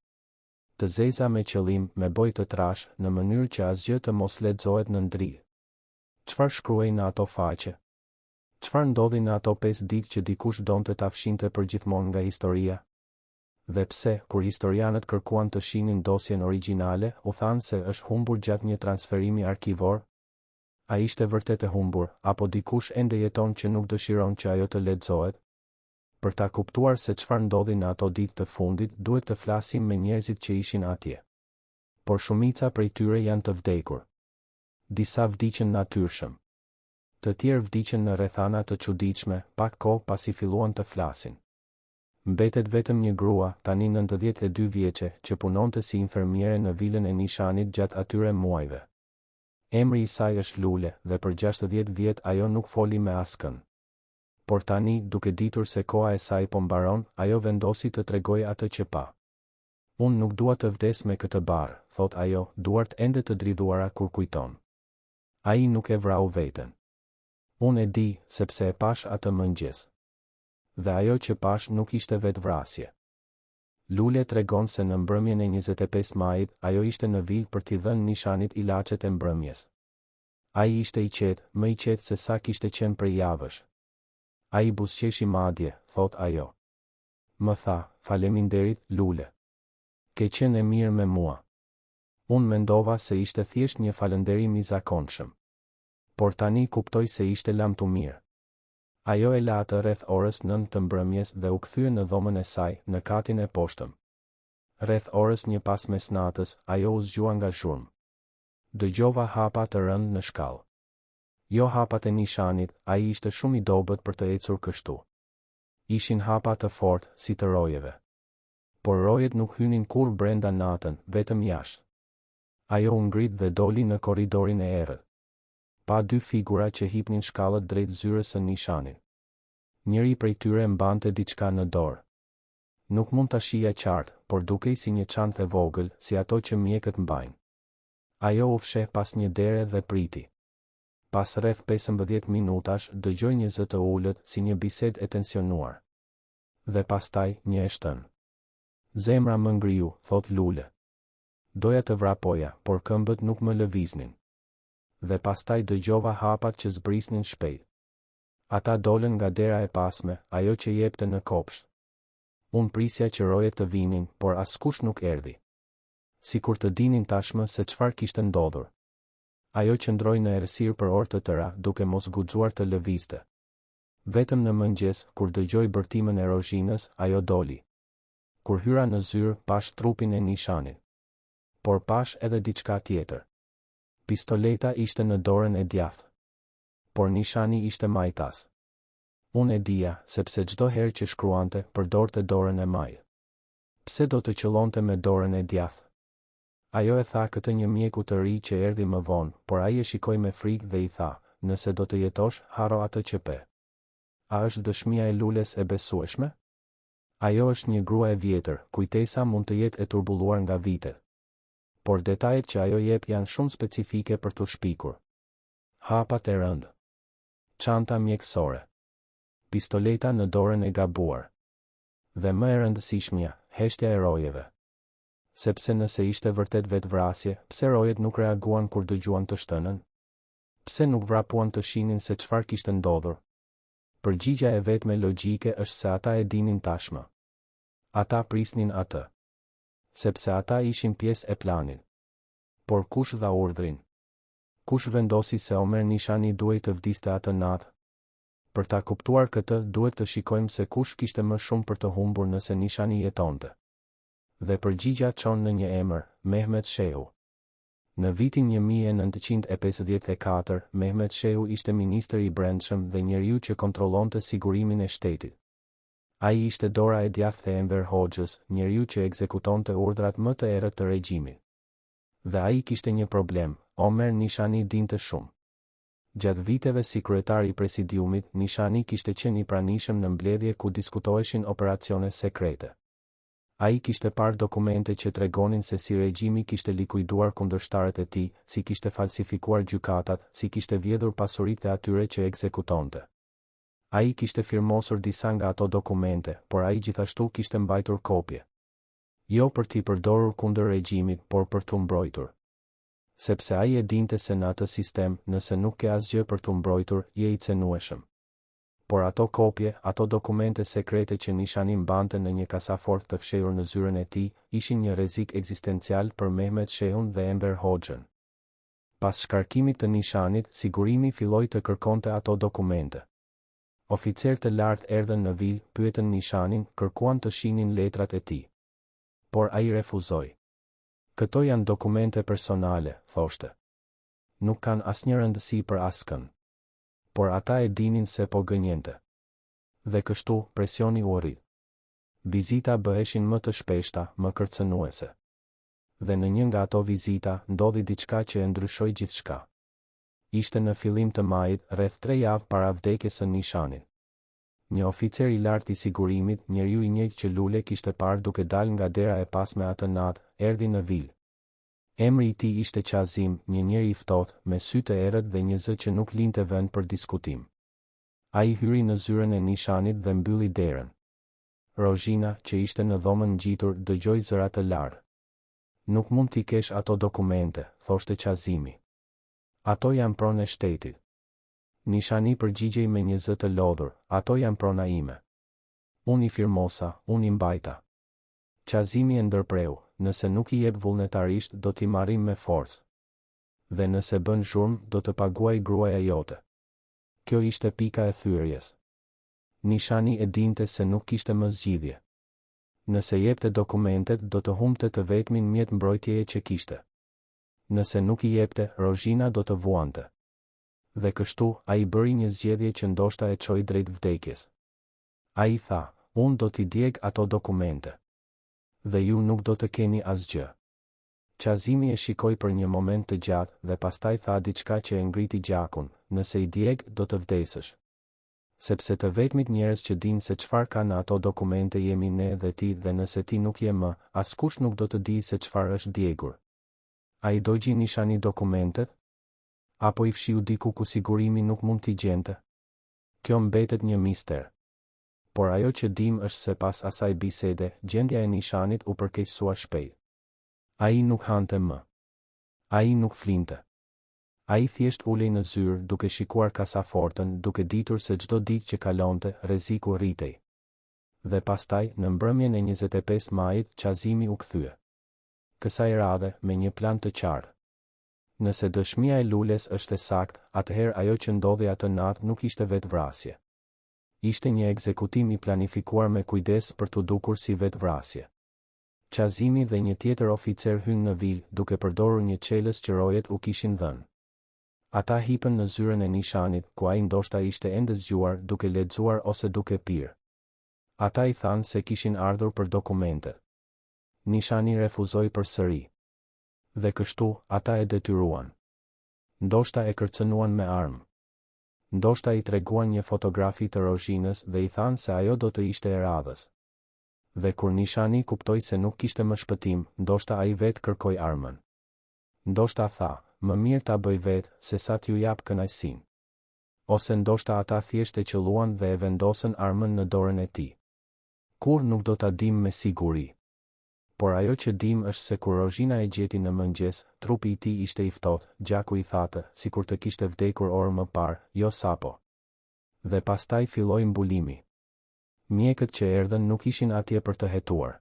Të zeza me qëllim, me bojë të trash, në mënyrë që asgjë të mos lexohet në ndryshë. Çfarë shkruhej në ato faqe? Çfarë ndodhi në ato 5 ditë që dikush donte ta fshinte përgjithmonë nga historia? Dhe pse, kur historianët kërkuan të shihnin dosjen origjinale, u thanë se është humbur gjatë një transferimi arkivor? A ishte vërtet e humbur, apo dikush ende jeton që nuk dëshiron që ajo të lexohet? Për ta kuptuar se çfarë ndodhi në ato ditë të fundit, duhet të flasim me njerëzit që ishin atje. Por shumica prej tyre janë të vdekur. Disa vdiqën natyrshëm. Të tjerë vdiqën në rrethana të çuditshme, pak kohë pasi filluan të flasin. Mbetet vetëm një grua, tani 92 vjeçe, që punonte si infermiere në vilën e Nishanit gjatë atyre muajve. Emri i saj është Lule, dhe për 60 vjet ajo nuk foli me askën. Por tani, duke ditur se koha e saj po mbaron, ajo vendosi të tregojë atë që pa. Unë nuk dua të vdes me këtë barë, thot ajo, duart ende të dridhuara kur kujton. Ai nuk e vrau veten. Unë e di, sepse e pash atë mëngjes. Dhe ajo që pash nuk ishte vetë vrasje. Lule tregon se në mbrëmjen e 25 majit, ajo ishte në vilë për t'i dhënë Nishanit ilaçet e mbrëmjes. Ai ishte i qetë, më i qetë se sa kishte qenë prej javësh. Ai buzëqeshi madje, thot ajo. Më tha, faleminderit, Lule. Ke qenë e mirë me mua. Unë mendova se ishte thjesht një falënderim i zakonshëm. Por tani kuptoj se ishte lamtu mirë. Ajo e la atë rreth orës 9 të mbrëmjes dhe u kthye në dhomën e saj, në katin e poshtëm. Rreth orës 1 pas mesnatës, ajo u zgjua nga zhurmë. Dëgjova hapa të rënë në shkallë. Jo hapat e Nishanit, ai ishte shumë i dobët për të ecur kështu. Ishin hapa të fortë, si të rojeve. Por rojet nuk hynin kur brenda natën, vetëm jashtë. Ajo u ngrit dhe doli në korridorin e errët. Pa 2 figura që hipnin shkallët drejt zyrës së Nishanit. Njëri prej tyre mbante diçka në dorë. Nuk mund ta shija qartë, por dukej si një çantë e vogël, si ato që mjekët mbajnë. Ajo u fsheh pas një dere dhe priti. Pas rreth 15 minutash, dëgjoj një zë të ullët si një bisedë e tensionuar. Dhe pastaj, një e shtën. Zemra më ngriu, thot Lule. Doja të vrapoja, por këmbët nuk më lëviznin. Dhe pastaj dëgjova hapat që zbrisnin shpejt. Ata dolën nga dera e pasme, ajo që jepte në kopsht. Unë prisja që rojet të vinin, por askush nuk erdhi. Sikur të dinin tashmë se çfarë kishte ndodhur. Ajo qëndroi në errësirë për orë të tëra, duke mos guxuar të lëvizte. Vetëm në mëngjes, kur dëgjoi bërtimën e Rozhinës, ajo doli. Kur hyra në zyrë, pash trupin e Nishanit. Por pash edhe diçka tjetër. Pistoleta ishte në dorën e djathtë. Por Nishani ishte majtas. Unë e dija, sepse çdo herë që shkruante, përdorte dorën e majt. Pse do të qëllonte me dorën e djathtë? Ajo e tha këtë një mjeku të ri që erdhi më vonë, por ai e shikoi me frikë dhe i tha, nëse do të jetosh, haro atë që pe. A është dëshmia e Lules e besueshme? Ajo është një grua e vjetër, kujtesa mund të jetë e turbulluar nga vitet. Por detajet që ajo jep janë shumë specifike për të shpikur. Hapat e rëndë. Çanta mjekësore. Pistoleta në dorën e gabuar. Dhe më e rëndësishmja, heshtja e rojeve. Sepse nëse ishte vërtet vetvrasje, pse rojet nuk reaguan kur dëgjuan të shtënën? Pse nuk vrapuan të shihnin se çfarë kishte ndodhur? Përgjigjja e vetme logjike është se ata e dinin tashmë. Ata prisnin atë. Sepse ata ishin pjesë e planit. Por kush dha urdhrin? Kush vendosi se Omer Nishani duhej të vdiste atë natë? Për ta kuptuar këtë, duhet të shikojmë se kush kishte më shumë për të humbur nëse Nishani jetonte. Dhe përgjigja çon në një emër, Mehmet Shehu. Në vitin 1954, Mehmet Shehu ishte ministër i brendshëm dhe njeriu që kontrollonte sigurimin e shtetit. Ai ishte dora e djathtë e Enver Hoxhës, njeriu që ekzekutonte urdhrat më të errët të regjimit. Dhe ai kishte një problem, Omer Nishani dinte shumë. Gjatë viteve si kryetar i presidiumit, Nishani kishte qenë i pranishëm në mbledhje ku diskutoheshin operacione sekrete. Ai kishte parë dokumente që tregonin se si regjimi kishte likuiduar kundërshtarët e tij, si kishte falsifikuar gjykatat, si kishte vjedhur pasuritë e atyre që ekzekutonte. Ai kishte firmosur disa nga ato dokumente, por ai gjithashtu kishte mbajtur kopje. Jo për t'i përdorur kundër regjimit, por për t'u mbrojtur. Sepse ai e dinte se në atë sistem, nëse nuk ke asgjë për t'u mbrojtur, je i cenueshëm. Por ato kopje, ato dokumente sekrete që Nishani mbante në një kasafort të fshehur në zyrën e tij, ishin një rrezik ekzistencial për Mehmet Shehun dhe Enver Hoxhën. Pas shkarkimit të Nishanit, sigurimi filloi të kërkonte ato dokumente. Oficerë të lartë erdhën në vil, pyetën Nishanin, kërkuan të shihnin letrat e tij. Por ai refuzoi. Këto janë dokumente personale, thoshte. Nuk kanë asnjë rëndësi për askën. Por ata e dinin se po gënjente. Dhe kështu, presioni u rrit. Vizita bëheshin më të shpeshta, më kërcënuese. Dhe në një nga ato vizita, ndodhi diçka që e ndryshoi gjithçka. Ishte në fillim të majit, rreth 3 javë para vdekjes së Nishanit. Një oficer i lartë i sigurimit, njeriu i njëjtë që Lule kishte parë duke dalë nga dera e pasme atë natë, erdhi në vil. Emri I tij ishte Qazim, një njeri I ftohtë, me sy të errët dhe një zë që nuk linte vend për diskutim. Ai hyri në zyrën e Nishanit dhe mbylli derën. Rozhina, që ishte në dhomën ngjitur, dëgjoi zëra të larë. Nuk mund t'i kesh ato dokumente, thoshte Qazimi. Ato janë pronë e shtetit. Nishani përgjigjej me një zë të lodhur, ato janë prona ime. Unë I firmosa, unë I mbajta. Qazimi e ndërpreu, nëse nuk I jep vullnetarisht do t'i marrim me forcë. Dhe nëse bën zhurmë do të paguaj gruaja jote. Kjo ishte pika e thyerjes. Nishani e dinte se nuk kishte më zgjidhje. Nëse jepte dokumentet do të humbte të vetmin mjet mbrojtjeje që kishte. Nëse nuk I jepte, Rozhina do të vuante. Dhe kështu, ai bëri një zgjedhje që ndoshta e çoi drejt vdekjes. Ai tha, unë do t'i djeg ato dokumente. Dhe ju nuk do të keni asgjë. Qazimi e shikoi për një moment të gjatë dhe pastaj tha diçka që e ngriti gjakun, nëse I djeg do të vdesësh. Sepse të vetmit njerëz që dinë se çfarë ka në ato dokumente jemi ne dhe ti dhe nëse ti nuk je më, askush nuk do të di se çfarë është djegur. Ai dogji Nishani dokumentet? Apo I fshiu diku ku sigurimi nuk mund t'i gjente? Kjo mbetet një mister. Por ajo që dim është se pas asaj bisede, gjendja e Nishanit u përkeqësua shpejt. Ai nuk hante më. Ai nuk flinte. Ai thjesht ulej në zyrë duke shikuar kasafortën, duke ditur se çdo ditë që kalonte, rreziku rritej. Dhe pastaj, në mbrëmjen e 25 majit, Qazimi u kthye. Kësaj radhe, me një plan të qartë. Nëse dëshmia e Lules është e saktë, atëherë ajo që ndodhi atë natë nuk ishte vetvrasje. Ishte një ekzekutim I planifikuar me kujdes për t'u dukur si vetvrasje. Qazimi dhe një tjetër oficer hynë në vilë, duke përdorur një çelës që rojet u kishin dhënë. Ata hipën në zyrën e Nishanit, ku ai ndoshta ishte ende zgjuar, duke lexuar ose duke pirë. Ata I thanë se kishin ardhur për dokumentet. Nishani refuzoi përsëri. Dhe kështu, ata e detyruan. Ndoshta e kërcënuan me armë. Ndoshta I treguan një fotografi të Rozhinës dhe I thanë se ajo do të ishte e radhës. Dhe kur Nishani kuptoi se nuk kishte më shpëtim, ndoshta ai vetë kërkoi armën. Ndoshta tha, më mirë ta bëj vetë, se sa t'ju jap kënaqësinë. Ose ndoshta ata thjesht e qelluan dhe e vendosën armën në dorën e tij. Kur nuk do ta dim me siguri. Por ajo që dim është se kur Rozhina e gjeti në mëngjes, trupi I tij ishte I ftohtë, gjaku I thatë, sikur të kishte vdekur orë më parë, jo sapo. Dhe pastaj filloi mbulimi. Mjekët që erdhën nuk ishin atje për të hetuar.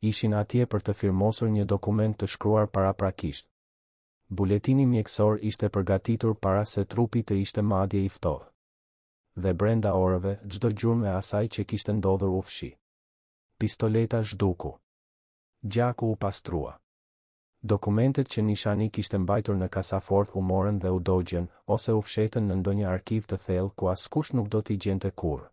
Ishin atje për të firmosur një dokument të shkruar paraprakisht. Buletini mjekësor ishte përgatitur para se trupi të ishte madje I ftohtë. Dhe brenda orëve, çdo gjurmë e asaj që kishte ndodhur u fshi. Pistoleta zhduku. Gjaku u pastrua. Dokumentet që Nishani kishte mbajtur në kasafort u morën dhe u dogjën, ose u fshetën në ndonjë arkiv të thellë ku askush nuk do t'i gjente kurrë.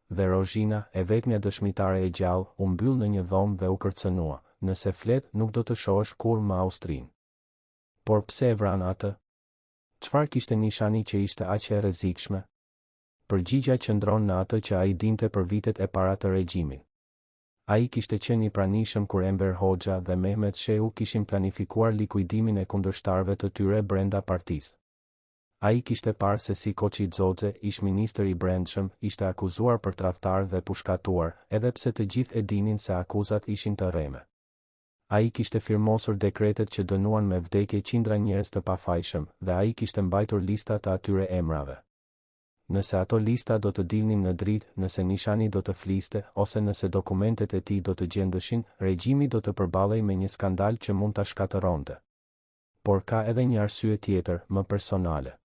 Dhe Rozhina, e vetmja dëshmitare e gjallë, u mbyll në një dhomë dhe u kërcënua, nëse flet nuk do të shohësh kurrë më Austrinë. Por pse e vran atë? Çfarë kishte Nishani që ishte aq e rrezikshme? Përgjigja qëndron në atë që ai dinte për vitet e para të regjimit. Ai kishte qenë I pranishëm kur Enver Hoxha dhe Mehmet Shehu kishin planifikuar likuidimin e kundërshtarëve të tyre brenda partisë. Ai kishte parë se si Koçi Xoxe, ish-ministër I brendshëm, ishte akuzuar për tradhtar dhe pushkatuar, edhe pse të gjithë e dinin se akuzat ishin të rreme. Ai kishte firmosur dekretet që dënuan me vdekje qindra njerëz të pafajshëm, dhe ai kishte mbajtur lista të atyre emrave. Nëse ato lista do të dilnin në dritë, nëse Nishani do të fliste, ose nëse dokumentet e tij do të gjendeshin, regjimi do të përballej me një skandal që mund ta shkatëronte. Por ka edhe një arsye tjetër, më personale.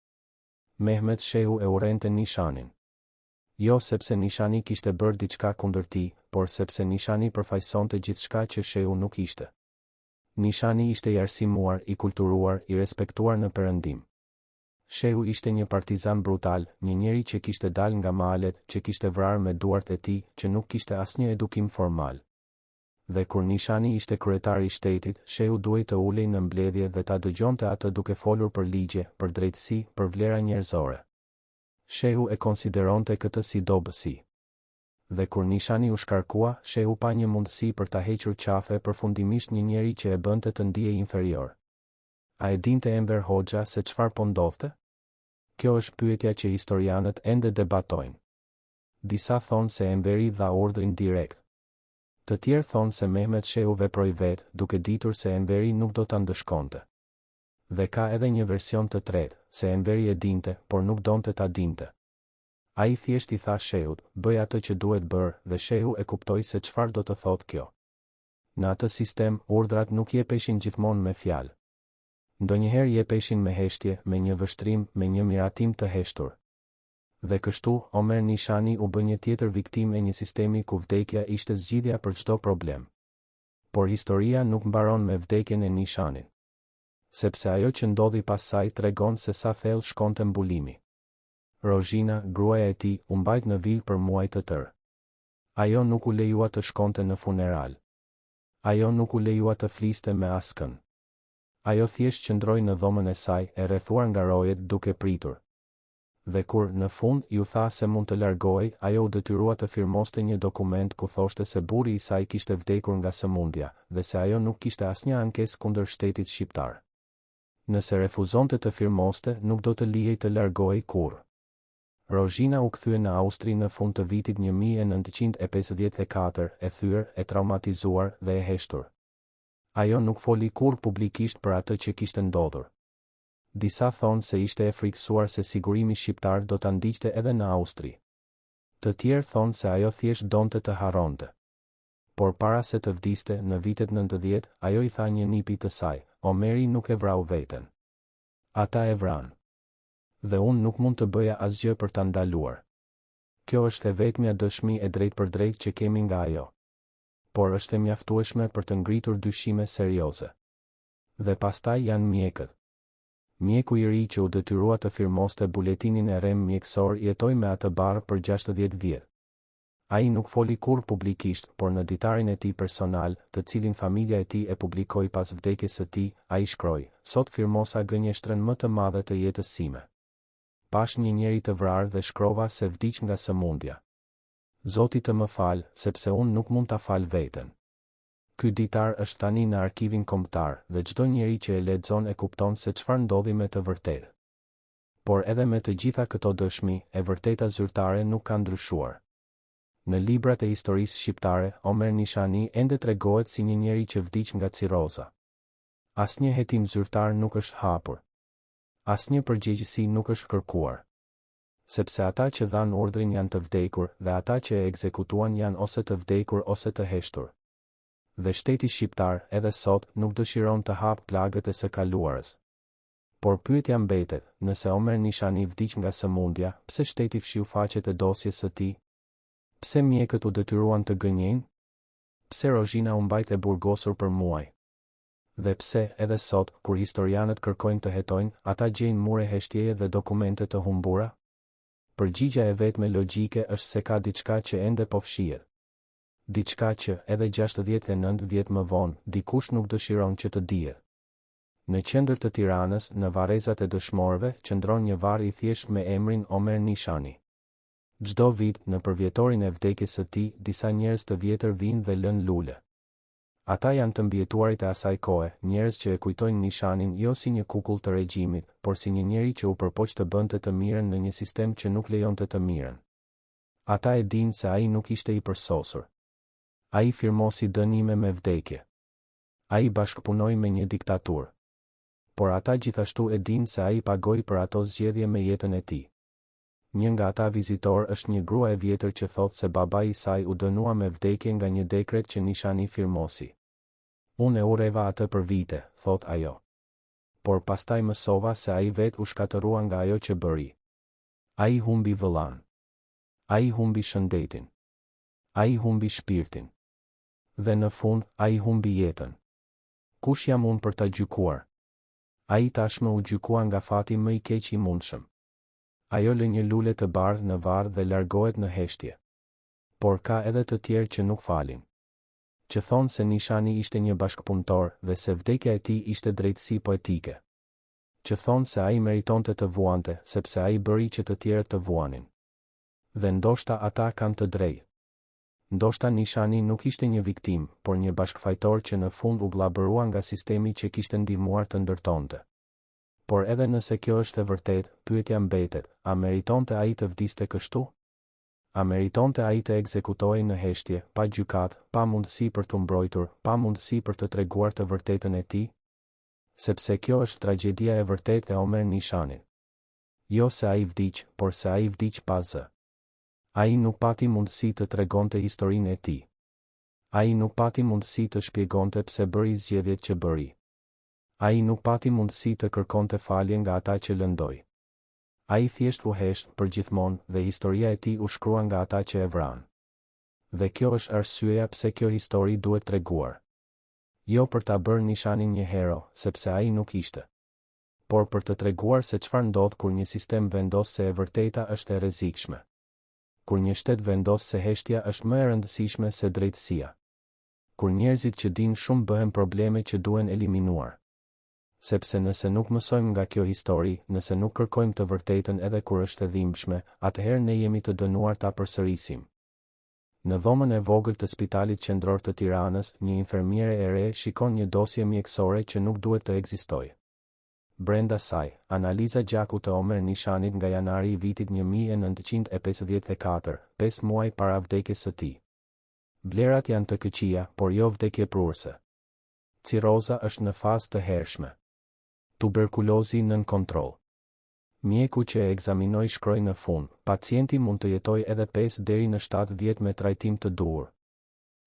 Mehmet Shehu e urrente Nishanin. Jo sepse Nishani kishte bërë diçka kundër tij, por sepse Nishani përfaqësonte gjithçka që Shehu nuk ishte. Nishani ishte I arsimuar, I kulturuar, I respektuar në Perëndim. Shehu ishte një partizan brutal, një njeri që kishte dalë nga malet, që kishte vrarë me duart e tij, që nuk kishte asnjë edukim formal. Dhe kur Nishani ishte kryetari I shtetit, Shehu duhej të ulej në mbledhje dhe ta dëgjonte atë duke folur për ligje, për drejtësi, për vlera njerëzore. Shehu e konsideronte këtë si dobësi. Dhe kur Nishani u shkarkua, Shehu pa një mundësi për ta hequr qafe përfundimisht një njeri që e bënte të ndihej inferior. A e dinte Enver Hoxha se çfarë po ndodhte? Kjo është pyetja që historianët ende debatojnë. Disa thonë se Enveri dha urdhrin direkt. Të tjerë thonë se Mehmet Shehu veproi vetë, duke ditur se Enveri nuk do ta ndëshkonte. Dhe ka edhe një version të tretë, se Enveri e dinte, por nuk donte ta dinte. Ai thjesht I tha Shehut, bëj atë që duhet bërë, dhe Shehu e kuptoi se çfarë do të thotë kjo. Në atë sistem, urdhrat nuk jepeshin gjithmonë me fjalë. Ndonjëherë jepeshin me heshtje, me një vështrim, me një miratim të heshtur. Dhe kështu, Omer Nishani u bë një tjetër viktimë e një sistemi ku vdekja ishte zgjidhja për çdo problem. Por historia nuk mbaron me vdekjen e Nishanit. Sepse ajo që ndodhi pas saj tregon se sa thellë shkonte mbulimi. Rozhina, gruaja e tij, u mbajt në vilë për muaj të tërë. Ajo nuk u lejua të shkonte në funeral. Ajo nuk u lejua të fliste me askën. Ajo thjesht qëndroi në dhomën e saj, e rrethuar nga rojet, duke pritur. Dhe kur, në fund, ju tha se mund të largohej, ajo u detyrua të firmoste një dokument ku thoshte se burri I saj kishte vdekur nga sëmundja, dhe se ajo nuk kishte asnjë ankesë kundër shtetit shqiptar. Nëse refuzonte të firmoste, nuk do të lihej të largohej kurrë. Rozhina u kthye në Austri në fund të vitit 1954, e thyer, e traumatizuar dhe e heshtur. Ajo nuk foli kurrë publikisht për atë që kishte ndodhur. Disa thonë se ishte e frikësuar se sigurimi shqiptar do ta ndiqte edhe në Austri. Të tjerë thonë se ajo thjesht donte të harronte. Por para se të vdiste në vitet 90, ajo i tha një nipi të saj, Omeri nuk e vrau veten. Ata e vran. Dhe unë nuk mund të bëja asgjë për ta ndaluar. Kjo është e vetmja dëshmi e drejt për drejt që kemi nga ajo. Por është e mjaftueshme për të ngritur dyshime serioze. Dhe pastaj janë mjekët. Mjeku i ri që u detyrua të firmoste buletinin e rem mjekësor jetoi me atë barë për 60 vjet. Ai nuk foli kurrë publikisht, por në ditarin e tij personal, të cilin familja e tij e publikoi pas vdekjes së tij, ai shkroi: "Sot firmosa gënjeshtrën më të madhe të jetës sime. Pash një njeri të vrarë dhe shkrova se vdiq nga sëmundja. Zoti të më fal, sepse unë nuk mund ta fal veten." Ky ditar është tani në arkivin kombëtar dhe çdo njeri që e lexon e kupton se çfarë ndodhi me të vërtetë. Por edhe me të gjitha këto dëshmi, e vërteta zyrtare nuk ka ndryshuar. Në librat e historisë shqiptare, Omer Nishani ende tregohet si një njeri që vdiq nga ciroza. Asnjë hetim zyrtar nuk është hapur. Asnjë përgjegjësi nuk është kërkuar. Sepse ata që dhanë urdhrin janë të vdekur dhe ata që e ekzekutuan janë ose të vdekur ose të heshtur. Dhe shteti shqiptar edhe sot nuk dëshiron të hap plagët e së kaluarës. Por pyetja mbetet, nëse Omer Nishani vdiq nga sëmundja, pse shteti fshiu faqet e dosjes së tij? Pse mjekët u detyruan të gënjejnë? Pse Rozhina u mbajt e burgosur për muaj? Dhe pse, edhe sot, kur historianët kërkojnë të hetojnë, ata gjejnë mure heshtjeje dhe dokumente të humbura? Përgjigja e vetme logjike është se ka diçka që ende po fshihet. Diçka që, edhe 69 vjet më vonë, dikush nuk dëshiron që të dihet. Në qendër të Tiranës, në varrezat e dëshmorëve, qëndron një varr i thjeshtë me emrin Omer Nishani. Çdo vit, në përvjetorin e vdekjes së tij, disa njerëz të vjetër vinë dhe lënë lule. Ata janë të mbjetuarit e asaj kohe, njerëz që e kujtojnë Nishanin jo si një kukull të regjimit, por si një njeri që u përpoq të bënte të mirën në një sistem që nuk lejonte të mirën. Ata e dinë se ai nuk ishte i përsosur. Ai firmosi dënime me vdekje. Ai bashkëpunoi me një diktaturë. Por ata gjithashtu e dinë se ai pagoi për ato zgjedhje me jetën e tij. Një nga ata vizitor është një grua e vjetër që thotë se babai i saj u dënua me vdekje nga një dekret që Nishani firmosi. Unë e urreva atë për vite, thot ajo. Por pastaj mësova se ai vet u shkatërrua nga ajo që bëri. Ai humbi vëllan. Ai humbi shëndetin. Ai humbi shpirtin. Dhe në fund, ai humbi jetën. Kush jam unë për ta gjykuar? Ai tashmë u gjykua nga fati më i keq i mundshëm. Ajo lë një lule të bardhë në varr dhe largohet në heshtje. Por ka edhe të tjerë që nuk falin. Që thonë se Nishani ishte një bashkëpunëtor dhe se vdekja e tij ishte drejtësi poetike. Që thonë se ai meritonte të vuante sepse ai bëri që të tjerët të vuanin. Dhe ndoshta ata kanë të drejtë. Ndoshta Nishani nuk ishte një viktim, por një bashkëfajtor që në fund u vllabërua nga sistemi që kishte ndihmuar të ndërtonte. Por edhe nëse kjo është e vërtetë, pyetja mbetet, a meritonte ai të vdiste kështu? A meritonte ai të ekzekutohej në heshtje, pa gjykat, pa mundësi për të mbrojtur, pa mundësi për të treguar të vërtetën e tij? Sepse kjo është tragjedia e vërtetë e Omer Nishanit. Jo se ai vdiq, por se ai vdiq pa zë. Ai nuk pati mundësi të tregonte historinë e tij. Ai nuk pati mundësi të shpjegonte pse bëri zgjedhjet që bëri. Ai nuk pati mundësi të kërkonte falje nga ata që lëndoi. Ai thjesht u hesht përgjithmonë dhe historia e tij u shkrua nga ata që e vranë. Dhe kjo është arsyeja pse kjo histori duhet treguar. Jo për ta bërë Nishanin një hero, sepse ai nuk ishte. Por për të treguar se çfarë ndodh kur një sistem vendos se e vërteta është e rrezikshme. Kur një shtet vendos se heshtja është më e rëndësishme se drejtësia. Kur njerëzit që dinë shumë bëhen probleme që duhen eliminuar. Sepse nëse nuk mësojmë nga kjo histori, nëse nuk kërkojmë të vërtetën edhe kur është e dhimbshme, atëherë ne jemi të dënuar ta përsërisim. Në dhomën e vogël të Spitalit Qendror të Tiranës, një infermiere e re shikon një dosje mjekësore që nuk duhet të ekzistojë. Brenda saj, analiza gjaku të Omer Nishanit nga janari i vitit 1954, 5 muaj para vdekjes së tij. Vlerat janë të këqija, por jo vdekjeprurëse. Ciroza është në fazë të hershme. Tuberkulozi nën kontroll. Mjeku që e ekzaminoi shkroi në fund, pacienti mund të jetojë edhe 5 deri në 7 vjet me trajtim të duhur.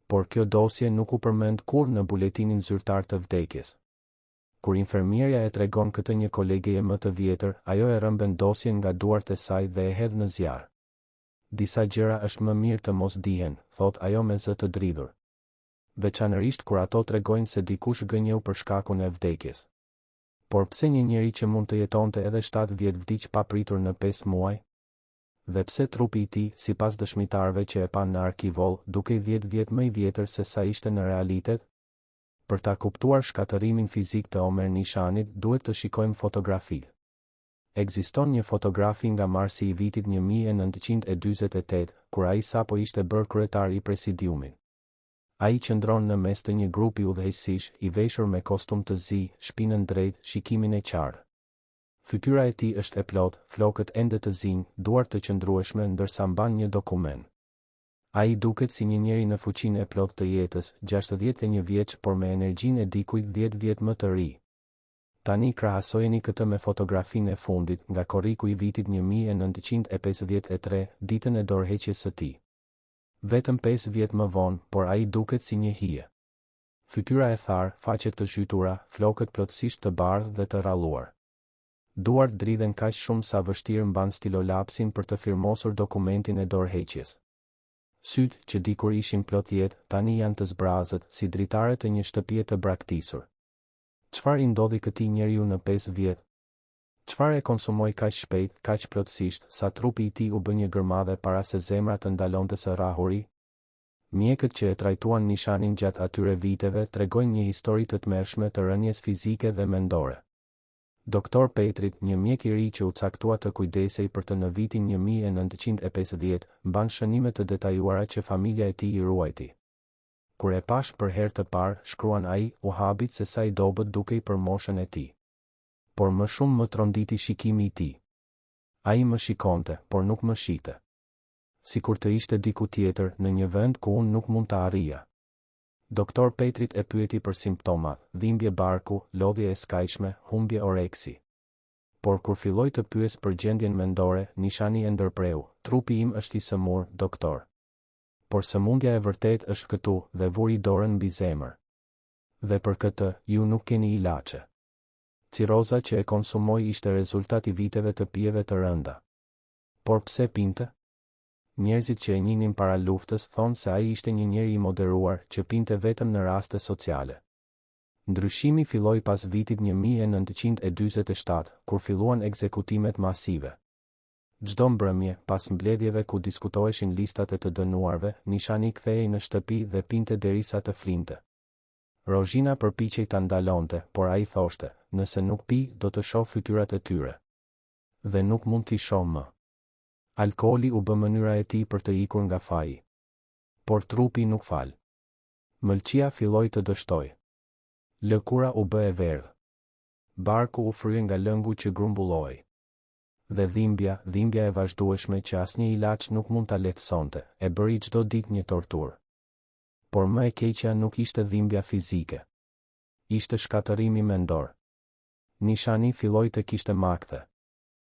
Por kjo dosje nuk u përmend kurrë në buletinin zyrtar të vdekjes. Kur infermierja e tregon këtë një kolegeje më të vjetër, ajo e rëmben dosjen nga duart e saj dhe e hedh në zjarr. Disa gjëra është më mirë të mos dihen, thot ajo me zë të dridhur. Veçanërisht kur ato tregojnë se dikush gënjeu për shkakun e vdekjes. Por pse një njeri që mund të jetonte edhe 7 vjet vdiq papritur në 5 muaj? Dhe pse trupi i tij, sipas dëshmitarëve që e pan në arkivoll, dukej 10 vjet më i vjetër se sa ishte në realitet? Për ta kuptuar shkatërimin fizik të Omer Nishanit, duhet të shikojmë fotografitë. Ekziston një fotografi nga marsi i vitit 1948, kur ai sapo ishte bërë kryetar i presidiumit. Ai qëndron në mes të një grupi udhëheqësish, i veshur me kostum të zi, shpinën drejt, shikimin e qartë. Fytyra e tij është e plot, flokët ende të zinj, duart të qëndrueshme ndërsa mban një dokument. Ai duket si një njeri në fuqinë e plot të jetës, 61 vjeç, por me energjinë e dikujt 10 vjet më të ri. Tani krahasojeni këtë me fotografinë e fundit nga korriku i vitit 1953, ditën e dorëheqjes së tij. Vetëm 5 vjet më vonë, por ai duket si një hije. Fytyra e tharë, faqet të zhytura, flokët plotësisht të bardhë dhe të rralluar. Duart dridhen kaq shumë sa vështirë mban stilolapsin për të firmosur dokumentin e dorëheqjes. Sytë, që dikur ishin plot jetë, tani janë të zbrazët, si dritare të një shtëpie të braktisur. Çfarë i ndodhi këtij njeriu në 5 vjet? Çfarë e konsumoi kaq shpejt, kaq plotësisht, sa trupi i tij u bë një gërmadhe para se zemra të ndalonte së rrahuri? Mjekët që e trajtuan Nishanin gjatë atyre viteve tregojnë një histori të tmerrshme të rënjes fizike dhe mendore. Doktor Petrit, një mjek i ri që u caktua të kujdesej për të në vitin 1950, mban shënime të detajuara që familja e tij i ruajti. Kur e pash për herë të parë, shkruan ai, u habit se sa i dobët dukej për moshën e tij. Por më shumë më tronditi shikimi i tij. Ai më shikonte, por nuk më shite. Sikur të ishte diku tjetër, në një vend ku unë nuk mund të arrija. Doktor Petrit e pyeti për simptomat, dhimbje barku, lodhje e skajshme, humbje oreksi. Por kur filloi të pyes për gjendjen mendore, Nishani e ndërpreu, trupi im është i sëmur, doktor. Por sëmundja e vërtet është këtu, dhe vuri dorën mbi zemër. Dhe për këtë, ju nuk keni ilaçe. Ciroza që e konsumoi ishte rezultat i viteve të pijeve të rënda. Por pse pinte? Njerëzit që e njihnin para luftës thonë se ai ishte një njeri i moderuar që pinte vetëm në raste sociale. Ndryshimi filloi pas vitit 1947, kur filluan ekzekutimet masive. Çdo mbrëmje, pas mbledhjeve ku diskutoheshin listat e të dënuarve, Nishani kthehej në shtëpi dhe pinte derisa të flinte. Rozhina përpiqej ta ndalonte, por ai thoshte, nëse nuk pi, do të shoh fytyrat e tyre. Dhe nuk mund t'i shoh më. Alkooli u bë mënyra e tij për të ikur nga faji. Por trupi nuk fal. Mëlçia filloi të dështoj. Lëkura u bë e verdhë. Barku u frye nga lëngu që grumbulloi. Dhe dhimbja e vazhdueshme që asnjë ilaç nuk mund ta lehtësonte, e bëri çdo ditë një torturë. Por më e keqja nuk ishte dhimbja fizike. Ishte shkatërimi mendor. Nishani filloi të kishte makthe.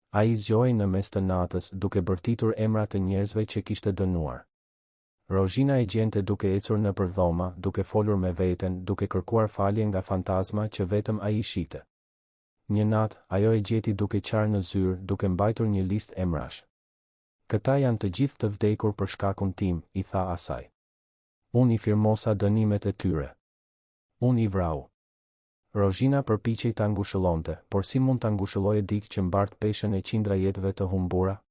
Ai zgjohej në mes të natës duke bërtitur emrat të njerëzve që kishte dënuar. Rozhina e gjente duke ecur nëpër dhoma, duke folur me veten, duke kërkuar falje nga fantazma që vetëm ai shite. Një natë, ajo e gjeti duke qarë në zyrë, duke mbajtur një listë emrash. Këta janë të gjithë të vdekur për shkakun tim, i tha asaj. Unë i firmosa dënimet e tyre. Unë i vrau. Rozhina përpiqej ta ngushëllonte, por si mund ta ngushëllojë dikë që mbart peshën e qindra jetëve të humbura?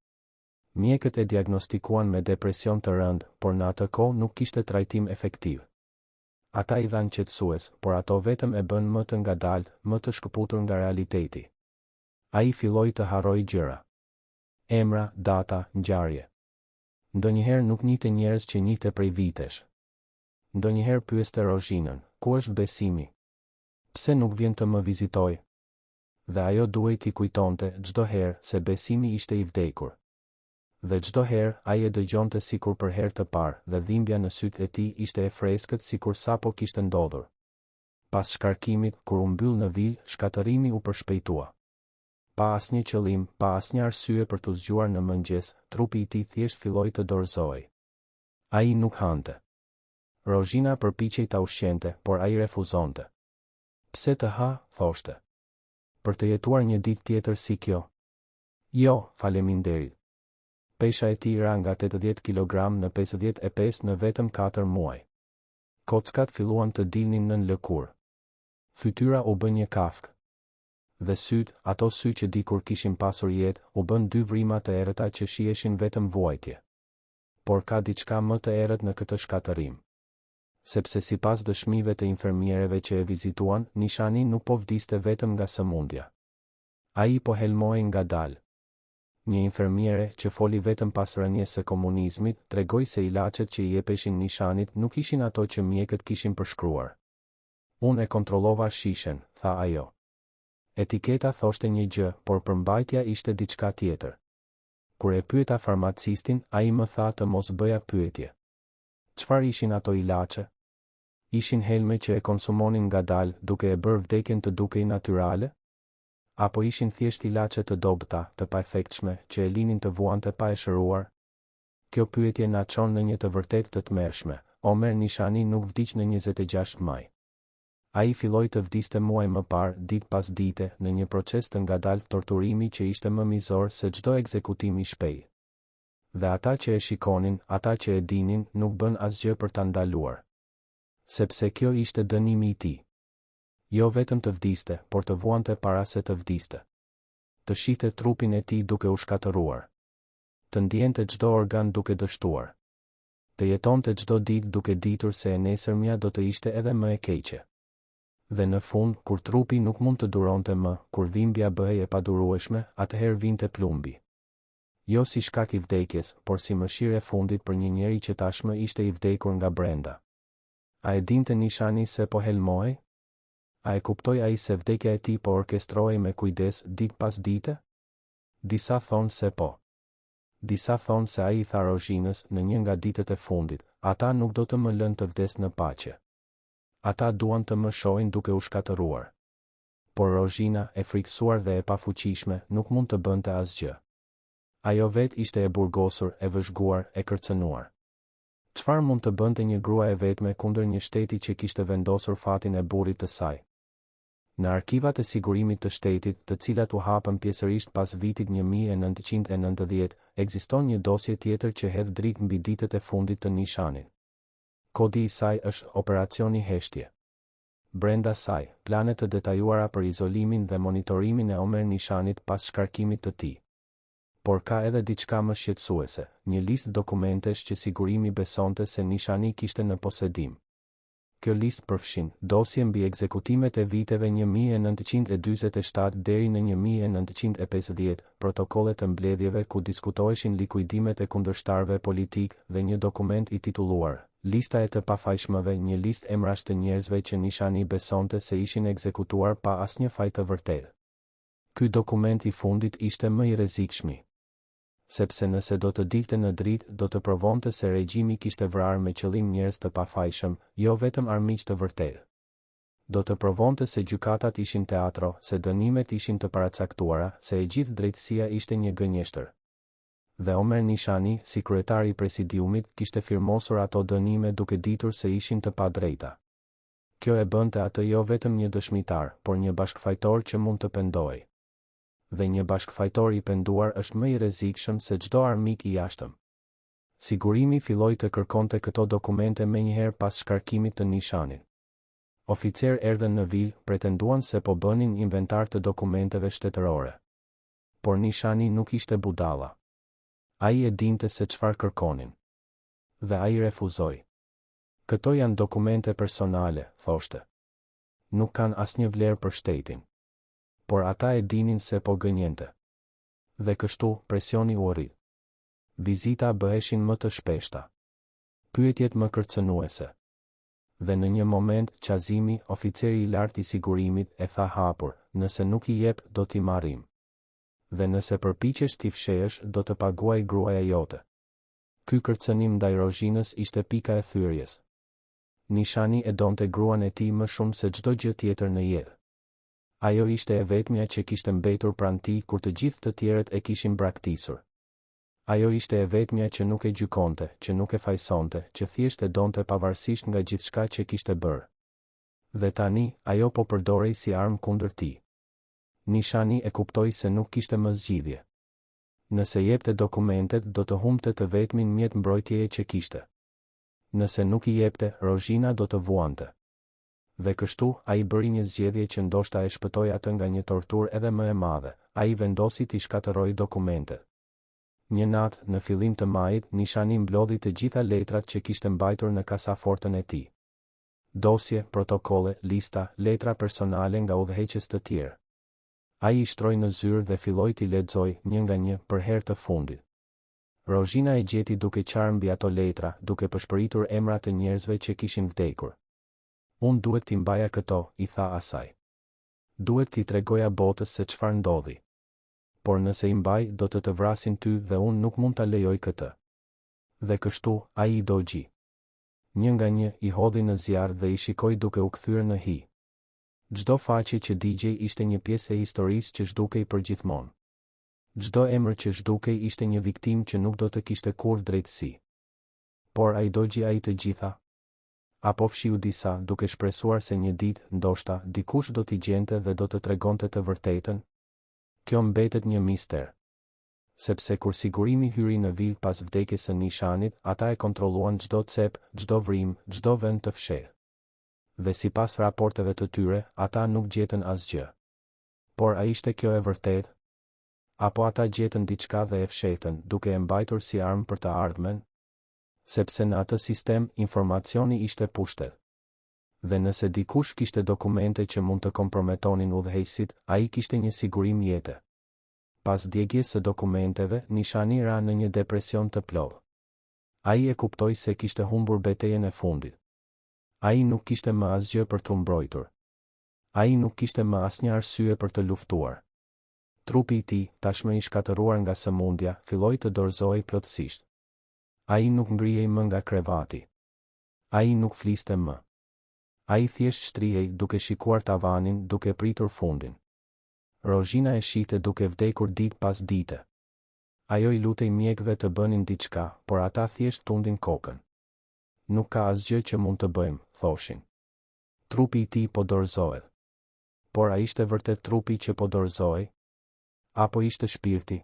Mjekët e diagnostikuan me depresion të rënd, por në atë kohë nuk kishte trajtim efektiv. Ata i dhanë qetësues, por ato vetëm e bën më të ngadaltë, më të shkëputur nga realiteti. Ai filloi të harroi gjëra. Emra, data, ngjarje. Ndonjëherë nuk njihte njerëz që njihte prej vitesh. Ndonjëherë pyeste Rozhinën, ku është besimi? Pse nuk vjen të më vizitoj? Dhe ajo duhej t'i kujtonte çdo herë se besimi ishte i vdekur. Dhe çdo herë ai e dëgjonte sikur për herë të parë dhe dhimbja në sytë e tij ishte e freskët sikur sapo kishte ndodhur. Pas shkarkimit, kur u mbyll në vil, shkatërimi u përshpejtua. Pa asnjë qëllim, pa asnjë arsye për t'u zgjuar në mëngjes, trupi i tij thjesht filloi të dorëzohej. Ai nuk hante. Rozhina përpiqej ta ushqente, por ai refuzonte. Pse të ha, thoshte. Për të jetuar një ditë tjetër si kjo? Jo, faleminderit. Pesha e tij ra nga 80 kg në 55 në vetëm 4 muaj. Kockat filluan të dilnin nën lëkurë. Fytyra u bë një kafkë. Dhe syt, ato sy që dikur kishin pasur jetë, u bën 2 vrimat të errëta që shiheshin vetëm vuajtje. Por ka diçka më të errët në këtë shkatërim. Sepse sipas dëshmive të infermiereve që e vizituan, Nishani nuk po vdiste vetëm nga sëmundja. Ai po helmohej ngadalë. Një infermiere që foli vetëm pas rënies së komunizmit, tregoi se ilaçet që i jepeshin Nishanit nuk ishin ato që mjekët kishin përshkruar. Unë e kontrollova shishen, tha ajo. Etiketa thoshte një gjë, por përmbajtja ishte diçka tjetër. Kur e pyeta farmacistin, ai më tha të mos bëja pyetje. Çfarë ishin ato ilaçe? Ishin helme që e konsumonin ngadalë, duke e bërë vdekjen të dukej natyrale? Apo ishin thjesht ilaçe të dobëta, të paefektshme, që e linin të vuante pa e shëruar? Kjo pyetje na çon në një të vërtetë të tmerrshme. Omer Nishani nuk vdiq në 26 maj. Ai filloi të vdiste muaj më parë, ditë pas dite, në një proces të ngadalë torturimi që ishte më mizor se çdo ekzekutim i shpejtë. Dhe ata që e shikonin, ata që e dinin, nuk bën asgjë për ta ndaluar. Sepse kjo ishte dënimi i tij. Jo vetëm të vdiste, por të vuante para se të vdiste. Të shihte trupin e tij duke u shkatëruar. Të ndjente çdo organ duke dështuar. Të jetonte çdo ditë duke ditur se e nesërmja do të ishte edhe më e keqe. Dhe në fund, kur trupi nuk mund të duronte më, kur dhimbja bëhej e padurueshme, atëherë vinte plumbi. Jo si shkak i vdekjes, por si mëshirë e fundit për një njeri që tashmë ishte i vdekur nga brenda. A e dinte Nishani se po helmohej? A e kuptoi ai se vdekja e tij po orkestrohej me kujdes ditë pas dite? Disa thonë se po. Disa thonë se ai i tha Rozhinës në një nga ditët e fundit, ata nuk do të më lënë të vdes në paqe. Ata duan të më shohin duke u shkatëruar. Por Rozhina, e friksuar dhe e pafuqishme, nuk mund të bënte asgjë. Ajo vet ishte e burgosur, e vëzhguar, e kërcënuar. Çfarë mund të bënte një grua e vetme kundër një shteti që kishte vendosur fatin e burrit të saj? Në arkivat e sigurimit të shtetit, të cilat u hapën pjesërisht pas vitit 1990, ekziston një dosje tjetër që hedh dritë mbi ditët e fundit të Nishanit. Kodi i saj është operacioni Heshtje. Brenda saj, plane të detajuara për izolimin dhe monitorimin e Omer Nishanit pas shkarkimit të tij. Por ka edhe diçka më shqetësuese, një listë dokumentesh që sigurimi besonte se Nishani kishte në posedim. Kjo listë përfshin dosje mbi ekzekutimet e viteve 1947 deri në 1950, protokolle të mbledhjeve ku diskutoheshin likuidimet e kundërshtarëve politik dhe një dokument i titulluar Lista e të pafajshmëve, një listë emrash të njerëzve që Nishani besonte se ishin ekzekutuar pa asnjë faj të vërtetë. Ky dokument i fundit ishte më i rrezikshëm. Sepse nëse do të dilte në dritë, do të provonte se regjimi kishte vrarë me qëllim njerëz të pafajshëm, jo vetëm armiq të vërtetë. Do të provonte se gjykatat ishin teatro, se dënimet ishin të paracaktuara, se e gjithë drejtësia ishte një gënjeshtër. Dhe Omer Nishani, si kryetari i presidiumit, kishte firmosur ato dënime duke ditur se ishin të padrejta. Kjo e bënte atë jo vetëm një dëshmitar, por një bashkëfajtor që mund të pendohej. Dhe një bashkëfajtor i penduar është më i rrezikshëm se çdo armik i jashtëm. Sigurimi filloi të kërkonte këto dokumente menjëherë pas shkarkimit të Nishanit. Oficer erdhën në vil, pretenduan se po bënin inventar të dokumenteve shtetërore. Por Nishani nuk ishte budalla. Ai e dinte se çfarë kërkonin. Dhe ai refuzoi. Këto janë dokumente personale, thoshte. Nuk kanë asnjë vlerë për shtetin. Por ata e dinin se po gënjente. Dhe kështu, presioni u rrit. Vizita bëheshin më të shpeshta. Pyetjet më kërcënuese. Dhe në një moment, Qazimi, oficeri i lartë i sigurimit, e tha hapur, nëse nuk i jep, do t'i marrim. Dhe nëse përpiqesh t'i fshehesh, do të paguaj gruaja jote. Ky kërcënim ndaj Rozhinës ishte pika e thyrjes. Nishani e donte gruan e tij më shumë se çdo gjë tjetër në jetë. Ajo ishte e vetmja që kishte mbetur pranë tij kur të gjithë të tjerët e kishin braktisur. Ajo ishte e vetmja që nuk e gjykonte, që nuk e fajsonte, që thjesht e donte pavarësisht nga gjithçka që kishte bërë. Dhe tani, ajo po përdorej si armë kundër tij. Nishani e kuptoi se nuk kishte më zgjidhje. Nëse jepte dokumentet, do të humbte të vetmin mjet mbrojtjeje që kishte. Nëse nuk i jepte, Rozhina do të vuante. Dhe kështu, ai bëri një zgjedhje që ndoshta e shpëtoi atë nga një torturë edhe më e madhe. Ai vendosi t'i shkatërrojë dokumentet. Një natë, në fillim të majit, Nishani mblodhi të gjitha letrat që kishte mbajtur në kasafortën e tij. Dosje, protokolle, lista, letra personale nga udhëheqës të tjerë. Ai i shtroi në zyrë dhe filloi t'i lexoj një nga një për herë të fundit. Rozhina e gjeti duke qarë mbi ato letra, duke përshpëritur emrat të njerëzve që kishin vdekur. Unë duhet t'i mbaja këto, i tha asaj. Duhet t'i tregoja botës se çfarë ndodhi. Por nëse i mbaj, do të vrasin ty dhe unë nuk mund t'a lejoj këtë. Dhe kështu, ai i dogji. Një nga një, i hodhi në zjarr dhe i shikoi duke u kthyer në hi. Çdo faqe që digjej ishte një pjesë e historisë që zhdukej përgjithmonë. Çdo emër që zhdukej ishte një viktim që nuk do të kishte kurrë drejtësi. Por ai dogji ai të gjitha? Apo fshiu disa, duke shpresuar se një ditë, ndoshta, dikush do t'i gjente dhe do të tregonte të vërtetën? Kjo mbetet një mister. Sepse kur sigurimi hyri në vil pas vdekjes së Nishanit, ata e kontrolluan çdo cep, çdo vrim, çdo vend të fshehtë. Dhe sipas raporteve të tyre, ata nuk gjetën asgjë. Por a ishte kjo e vërtetë? Apo ata gjetën diçka dhe e fshehtën, duke e mbajtur si armë për të ardhmen? Sepse në atë sistem, informacioni ishte pushtet. Dhe nëse dikush kishte dokumente që mund të komprometonin udhëheqësit, ai kishte një sigurim jete. Pas djegjes së dokumenteve, Nishani ra në një depresion të plotë. Ai e kuptoi se kishte humbur betejën e fundit. Ai nuk kishte më asgjë për t'u mbrojtur. Ai nuk kishte më asnjë arsye për të luftuar. Trupi i tij, tashmë i shkatëruar nga sëmundja, filloi të dorëzohej plotësisht. Ai nuk ngrihej më nga krevati. Ai nuk fliste më. Ai thjesht shtrihej duke shikuar tavanin, duke pritur fundin. Rozhina e shihte duke vdekur ditë pas dite. Ajo i lutej mjekëve të bënin diçka, por ata thjesht tundin kokën. Nuk ka asgjë që mund të bëjmë, thoshin. Trupi i tij po dorëzohet. Por a ishte vërtet trupi që po dorëzohej? Apo ishte shpirti?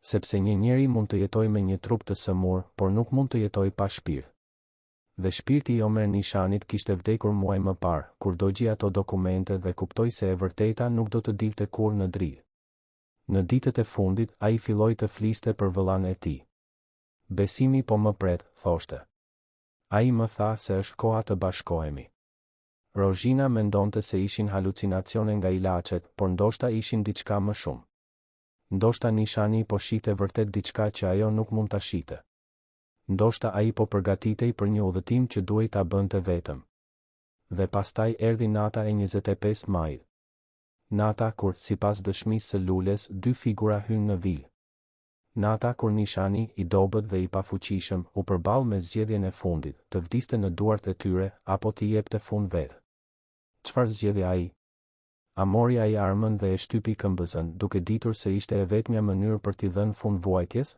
Sepse një njeri mund të jetojë me një trup të sëmur, por nuk mund të jetojë pa shpirt. Dhe shpirti i Omer Nishanit kishte vdekur muaj më parë, kur dogji ato dokumente dhe kuptoi se e vërteta nuk do të dilte kurrë në dritë. Në ditët e fundit, ai filloi të fliste për vëllain e tij. Besimi po më pret, thoshte. Ai më tha se është koha të bashkohemi. Rozhina mendonte se ishin halucinacione nga ilaçet, por ndoshta ishin diçka më shumë. Ndoshta Nishani po shihte vërtet diçka që ajo nuk mund ta shihte. Ndoshta ai po përgatitej për një udhëtim që duhej ta bënte vetëm. Dhe pastaj erdhi nata e 25 majit. Nata kur, sipas dëshmisë së Lules, dy figura hynë në vil. Nata kur Nishani, i dobët dhe i pafuqishëm, u përball me zgjedhjen e fundit, të vdiste në duart e tyre apo t'i jepte fund vetë. Çfarë zgjedhja ai? A mori ai armën dhe e shtypi këmbëzën, duke ditur se ishte e vetmja mënyrë për t'i dhënë fund vuajtjes?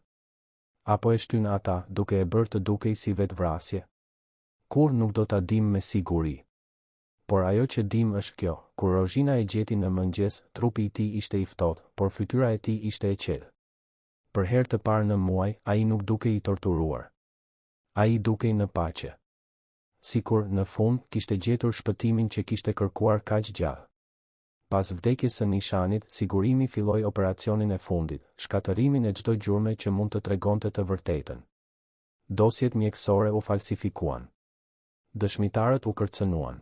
Apo e shtyn ata, duke e bërë të dukej si vetvrasje? Kur nuk do ta dim me siguri. Por ajo që dim është kjo, kur Rozhina e gjeti në mëngjes, trupi i tij ishte i ftohtë, por fytyra e tij ishte e qetë. Për herë të parë në muaj, ai nuk dukej i torturuar. Ai dukej në paqe. Sikur, në fund, kishte gjetur shpëtimin që kishte kërkuar kaq gjatë. Pas vdekjes së Nishanit, sigurimi filloi operacionin e fundit, shkatërimin e çdo gjurme që mund të tregonte të vërtetën. Dosjet mjekësore u falsifikuan. Dëshmitarët u kërcënuan.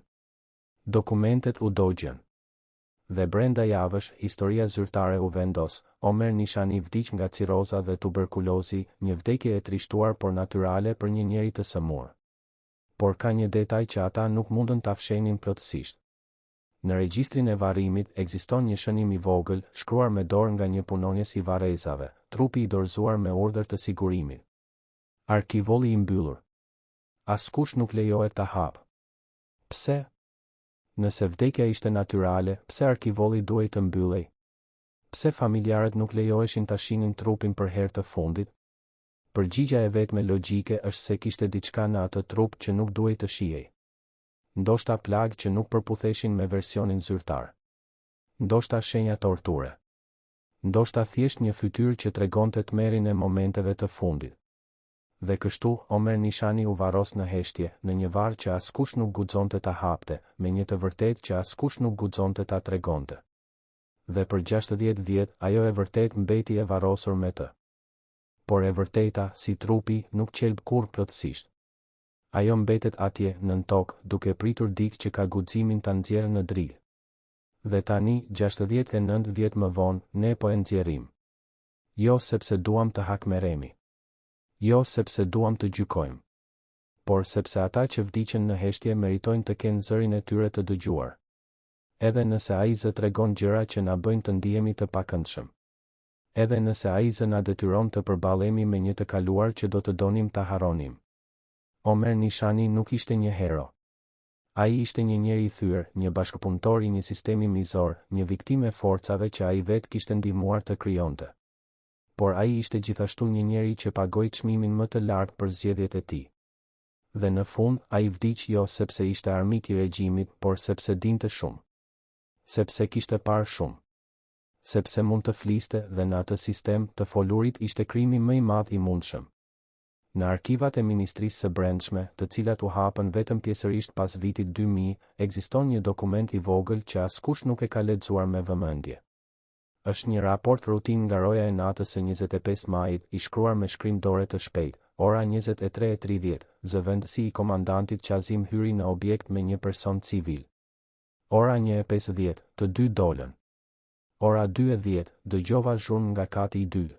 Dokumentet u dogjen. Dhe brenda javësh, historia zyrtare u vendos. Omer Nishani vdiq nga ciroza dhe tuberkulozi, një vdekje e trishtuar por natyrale për një njeri të sëmur. Por ka një detaj që ata nuk mundën ta fshenin plotësisht. Në regjistrin e varrimit ekziston një shënim i vogël, shkruar me dorë nga një punonjes i varrezave, trupi i dorëzuar me urdhër të sigurimit. Arkivolli i mbyllur. Askush nuk lejohet ta hap. Pse? Nëse vdekja ishte natyrale, pse arkivolli duhej të mbyllej? Pse familjarët nuk lejoheshin ta shihnin trupin për herë të fundit? Përgjigja e vetme logjike është se kishte diçka në atë trup që nuk duhej të shihej. Ndoshta plagë që nuk përputheshin me versionin zyrtar. Ndoshta shenja torture. Ndoshta thjesht një fytyrë që tregonte tmerrin e momenteve të fundit. Dhe kështu, Omer Nishani u varros në heshtje, në një varr që askush nuk guxonte ta hapte, me një të vërtetë që askush nuk guxonte ta tregonte. Dhe për 60 vjet, ajo e vërtet mbeti e varrosur me të. Por e vërteta, si trupi, nuk qelb kurrë plotësisht. Ajo mbetet atje, nën tokë, duke pritur dikë që ka guximin ta nxjerrë në drigë. Dhe tani, 69 vjet më vonë, ne po e nxjerrim. Jo sepse duam të hakmeremi. Jo sepse duam të gjykojmë. Por sepse ata që vdiqën në heshtje meritojnë të kenë zërin e tyre të dëgjuar. Edhe nëse ai zë tregon gjëra që na bëjnë të ndihemi të pakëndshëm. Edhe nëse ai zë na detyron të përballemi me një të kaluar që do të donim ta harronim. Omer Nishani nuk ishte një hero. Ai ishte një njeri i thyer, një bashkëpunëtor i një sistemi mizor, një viktimë e forcave që ai vetë kishte ndihmuar të krijonte. Por ai ishte gjithashtu një njeri që pagoi çmimin më të lartë për zgjedhjet e tij. Dhe në fund, ai vdiq jo sepse ishte armik i regjimit, por sepse dinte shumë. Sepse kishte parë shumë. Sepse mund të fliste dhe në atë sistem të folurit ishte krimi më i madh i mundshëm. Në arkivat e Ministrisë së Brendshme, të cilat u hapën vetëm pjesërisht pas vitit 2000, ekziston një dokument i vogël që askush nuk e ka lexuar me vëmendje. Është një raport rutin nga roja e natës së 25 majit, i shkruar me shkrim dore të shpejt, ora 23:30, zëvendësi i komandantit Qazim hyri në objekt me një person civil. Ora 1:50, të dy dolën. Ora 2:10, dëgjova zhurmë nga kati i dytë.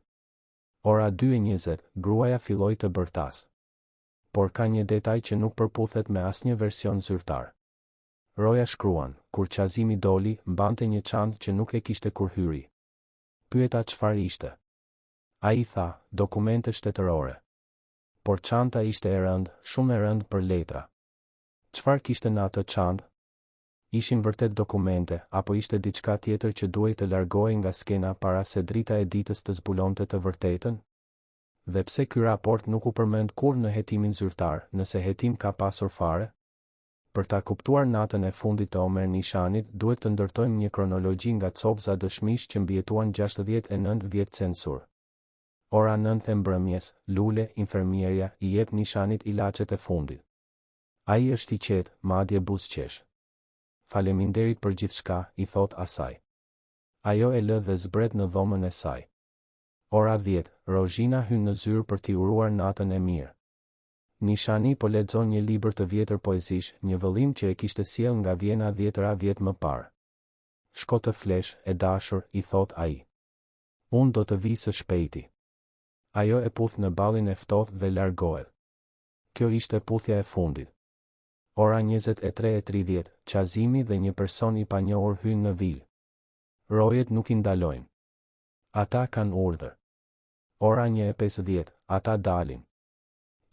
Ora 2:20, gruaja filloi të bërtas. Por ka një detaj që nuk përputhet me asnjë version zyrtar. Roja shkruan, kur Qazimi doli, mbante një çantë që nuk e kishte kur hyri. Pyeta çfarë ishte. Ai tha, dokumente shtetërore. Por çanta ishte e rëndë, shumë e rëndë për letra. Çfarë kishte në atë çantë? Ishin vërtet dokumente, apo ishte diçka tjetër që duhej të largohej nga skena para se drita e ditës të zbulonte të vërtetën? Dhe pse ky raport nuk u përmend kurrë në hetimin zyrtar, nëse hetim ka pasur fare? Për ta kuptuar natën e fundit të Omer Nishanit, duhet të ndërtojmë një kronologji nga copëza dëshmish që mbjetuan 69 vjet censur. Ora 9 e mbrëmjes, Lule, infermierja, i jep Nishanit ilaçet e fundit. Ai është i qetë, madje buzëqesh. Faleminderit për gjithçka, i thot asaj. Ajo e lë dhe zbret në dhomën e saj. Ora 10, Rozhina hyn në zyrë për t'i uruar natën e mirë. Nishani po lexon një libër të vjetër poezish, një vëllim që e kishte sjell nga Vjena 10 vjet më parë. Shko të flesh, e dashur, i thot ai. Unë do të vi së shpejti. Ajo e puth në ballin e ftohtë dhe largohet. Kjo ishte puthja e fundit. Ora 23:30, Qazimi dhe një person i panjohur hyn në vil. Rojet nuk i ndalojnë. Ata kanë urdhër. Ora 1:50, ata dalin.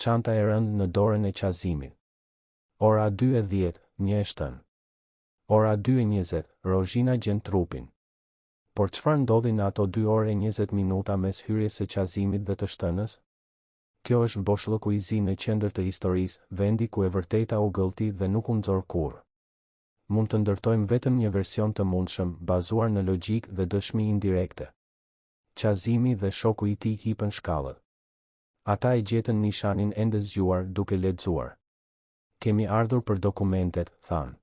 Çanta e rëndë në dorën e Qazimit. Ora 2:10, një shtën. Ora 2:20, Rozhina gjen trupin. Por çfarë ndodhi në ato 2 orë e 20 minuta mes hyrjes së Qazimit dhe të shtënës? Kjo është boshllëku i zi në qendër të historisë, vendi ku e vërteta u gëllti dhe nuk u nxor kurrë. Mund të ndërtojmë vetëm një version të mundshëm, bazuar në logjikë dhe dëshmi indirekte. Qazimi dhe shoku i tij hipën shkallët. Ata e gjetën Nishanin ende zgjuar, duke lexuar. Kemi ardhur për dokumentet, thanë.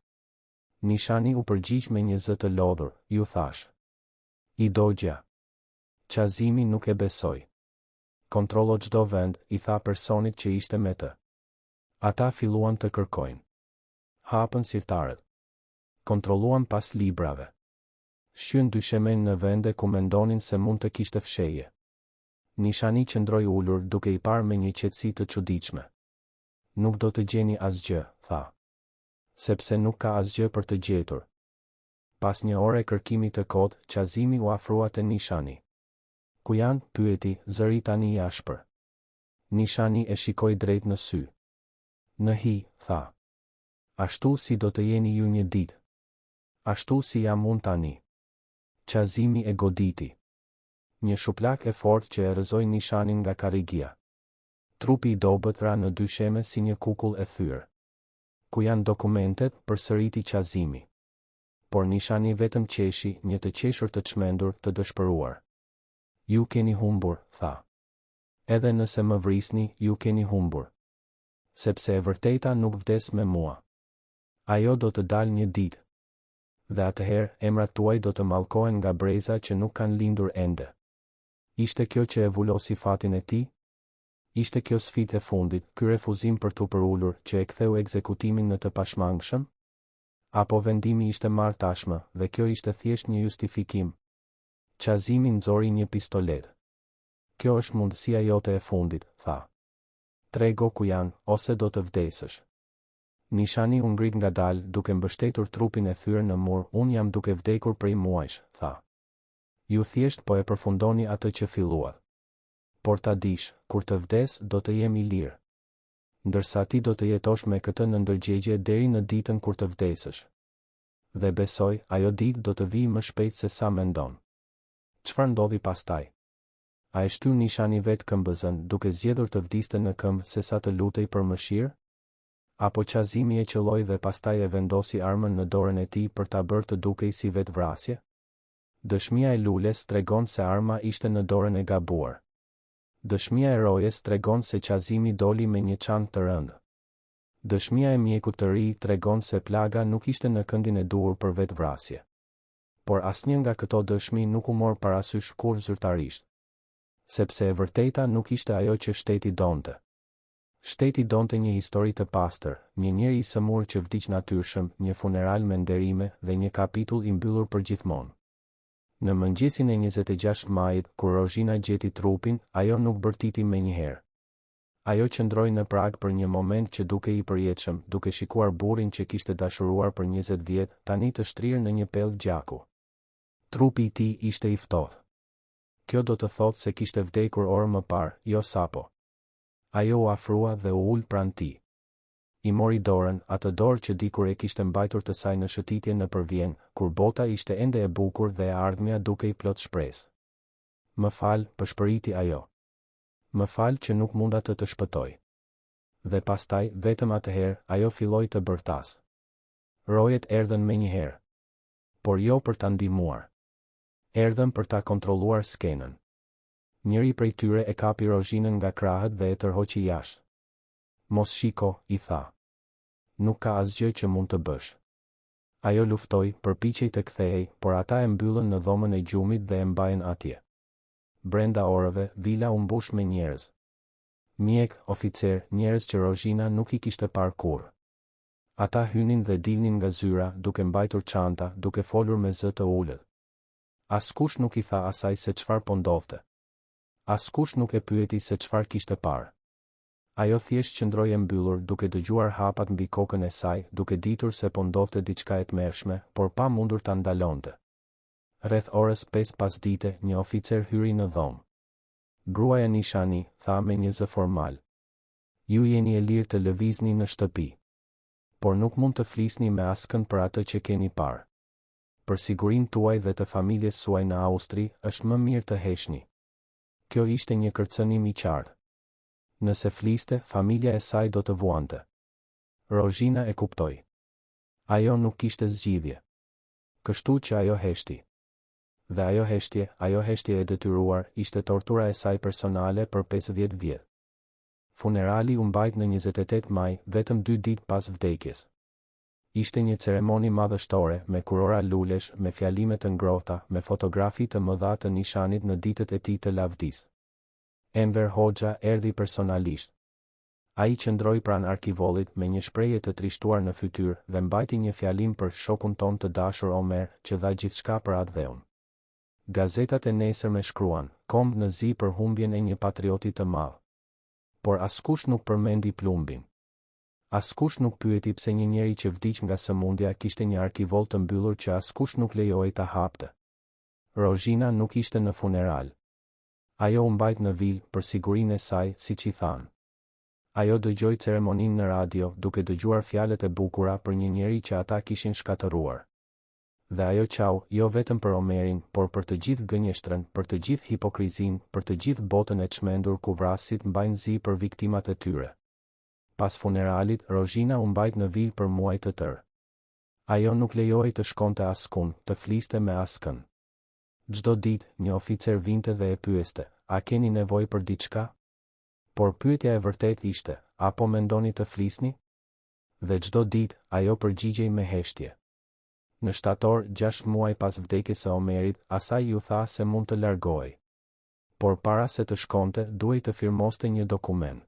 Nishani u përgjigj me një zë të lodhur, ju thash. I dogja. Qazimi nuk e besoi. Kontrollo çdo vend, i tha personit që ishte me të. Ata filluan të kërkojnë. Hapën sirtarët. Kontrolluan pas librave. Shqyn dyshemen në vende ku mendonin se mund të kishte fshehje. Nishani qëndroi ulur duke i parë me një qetësi të çuditshme. Nuk do të gjeni asgjë, tha. Sepse nuk ka asgjë për të gjetur. Pas një ore kërkimi të kodë, Qazimi u afrua te Nishani. Ku janë, pyeti, zëri tani i ashpër. Nishani e shikoi drejt në sy. Në hi, tha. Ashtu si do të jeni ju një ditë. Ashtu si jam unë tani. Qazimi e goditi. Një shuplak e fortë që e rrëzoi Nishanin nga karrigia. Trupi i dobët ra në dysheme si një kukull e thyrë. Ku janë dokumentet, përsëriti Qazimi. Por Nishani vetëm qeshi, një të qeshur të çmendur, të dëshpëruar. Ju keni humbur, tha. Edhe nëse më vrisni, ju keni humbur. Sepse e vërteta nuk vdes me mua. Ajo do të dalë një ditë. Dhe atëherë, emrat tuaj do të mallkohen nga breza që nuk kanë lindur ende. Ishte kjo që e vulosi fatin e tij? Ishte kjo sfidë e fundit, ky refuzim për tu përullur që e ktheu ekzekutimin në të pashmangshëm? Apo vendimi ishte marrë tashmë, dhe kjo ishte thjesht një justifikim? Qazimi nxori një pistolet. Kjo është mundësia jote e fundit, tha. Trego ku janë, ose do të vdesësh. Nishani u ngrit ngadalë, duke mbështetur trupin e thyrë në mur, unë jam duke vdekur prej muajsh, tha. Ju thjesht po e përfundoni atë që filluat. Por ta dish, kur të vdes, do të jemi lirë. Ndërsa ti do të jetosh me këtë në ndërgjegje deri në ditën kur të vdesësh. Dhe besoj, ajo ditë do të vijë më shpejt se sa mendon. Çfarë ndodhi pastaj? A e shtyr Nishani vetë këmbëzën, duke zgjedhur të vdiste në këmbë sesa të lutej për mëshirë? Apo Qazimi e qelloi dhe pastaj e vendosi armën në dorën e tij për ta bërë të dukej si vetvrasje? Dëshmia e lules tregon se arma ishte në dorën e gabuar. Dëshmia e rojes tregon se Qazimi doli me një çantë të rëndë. Dëshmia e mjekut të ri tregon se plaga nuk ishte në këndin e duhur për vetvrasje. Por asnjë nga këto dëshmi nuk u mor parasysh kurrë zyrtarisht. Sepse e vërteta nuk ishte ajo që shteti donte. Shteti donte një histori të pastër, një njeri i sëmur që vdiq natyrshëm, një funeral me nderime dhe një kapitull i mbyllur për gjithmonë. Në mëngjesin e 26 majit, kur Rozhina gjeti trupin, ajo nuk bërtiti menjëherë. Ajo qëndroi në prag për një moment që duke i përjetshëm, duke shikuar burrin që kishte dashuruar për 20 vjet, tani të shtrirë në një pellë gjaku. Trupi i tij ishte i ftohtë. Kjo do të thotë se kishte vdekur orë më parë, jo sapo. Ajo u afrua dhe u ul pranë tij. I mori dorën, atë dorë që dikur e kishte mbajtur të saj në shëtitje në përvjen, kur bota ishte ende e bukur dhe e ardhmja duke i plot shpresë. Më fal, pëshpëriti ajo. Më fal që nuk munda të shpëtoj. Dhe pastaj, vetëm atëherë, ajo filloi të bërtas. Rojet erdhën menjëherë. Por jo për ta ndihmuar. Erdhën për ta kontrolluar skenën. Njëri prej tyre e kapi Rozhinën nga krahët dhe e tërhoqi jashtë. Mos shiko, i tha. Nuk ka asgjë që mund të bësh. Ajo luftoi, përpiqej të kthehej, por ata e mbyllën në dhomën e gjumit dhe e mbajnë atje. Brenda orëve, vila u mbush me njerëz. Mjek, oficer, njerëz që Rozhina nuk i kishte parë kurrë. Ata hynin dhe dilnin nga zyra, duke mbajtur çanta, duke folur me zë të ulët. Askush nuk i tha asaj se çfarë po ndodhte. Askush nuk e pyeti se çfarë kishte parë. Ajo thjesht qëndroi e mbyllur, duke dëgjuar hapat mbi kokën e saj, duke ditur se po ndodhte diçka e tmerrshme, por pa mundur ta ndalonte. Rreth orës 5 pasdite, një oficer hyri në dhomë. Gruaja Nishani, tha me një zë formal. Ju jeni e lirë të lëvizni në shtëpi. Por nuk mund të flisni me askënd për atë që keni parë. Për sigurinë tuaj dhe të familjes suaj në Austri, është më mirë të heshni. Kjo ishte një kërcënim i qartë. Nëse fliste, familja e saj do të vuante. Rozhina e kuptoi. Ajo nuk kishte zgjidhje. Kështu që ajo heshti. Dhe ajo heshtje e detyruar, ishte tortura e saj personale për 50 vjet. Funerali u mbajt në 28 maj, vetëm 2 ditë pas vdekjes. Ishte një ceremoni madhështore, me kurora lulesh, me fjalime të ngrohta, me fotografi të mëdha të Nishanit në ditët e tij të lavdis. Enver Hoxha erdhi personalisht. Ai qëndroi pranë arkivollit me një shprehje të trishtuar në fytyrë dhe mbajti një fjalim për shokun ton të dashur Omer, që dha gjithçka për atë dheun. Gazetat e nesërme shkruan, komb në zi për humbjen e një patrioti të madh. Por askush nuk përmendi plumbin. Askush nuk pyeti pse një njeri që vdiq nga sëmundja kishte një arkivol të mbyllur që askush nuk lejoi ta hapte. Rozhina nuk ishte në funeral. Ajo u mbajt në vil për sigurinë e saj, siç i thanë. Ajo dëgjoi ceremoninë në radio, duke dëgjuar fjalët e bukura për një njeri që ata kishin shkatëruar. Dhe ajo qau, jo vetëm për Omerin, por për të gjithë gënjeshtrën, për të gjithë hipokrizin, për të gjithë botën e çmendur ku vrasit mbajnë zi për viktimat e tyre. Pas funeralit, Rozhina u mbajt në vil për muaj të tërë. Ajo nuk lejoi të shkonte askund, të fliste me askën. Çdo ditë, një oficer vinte dhe e pyeste, a keni nevojë për diçka? Por pyetja e vërtet ishte, apo mendoni të flisni? Dhe çdo ditë, ajo përgjigjej me heshtje. Në shtator, 6 muaj pas vdekjes së Omerit, asaj ju tha se mund të largohej. Por para se të shkonte, duhej të firmoste një dokument.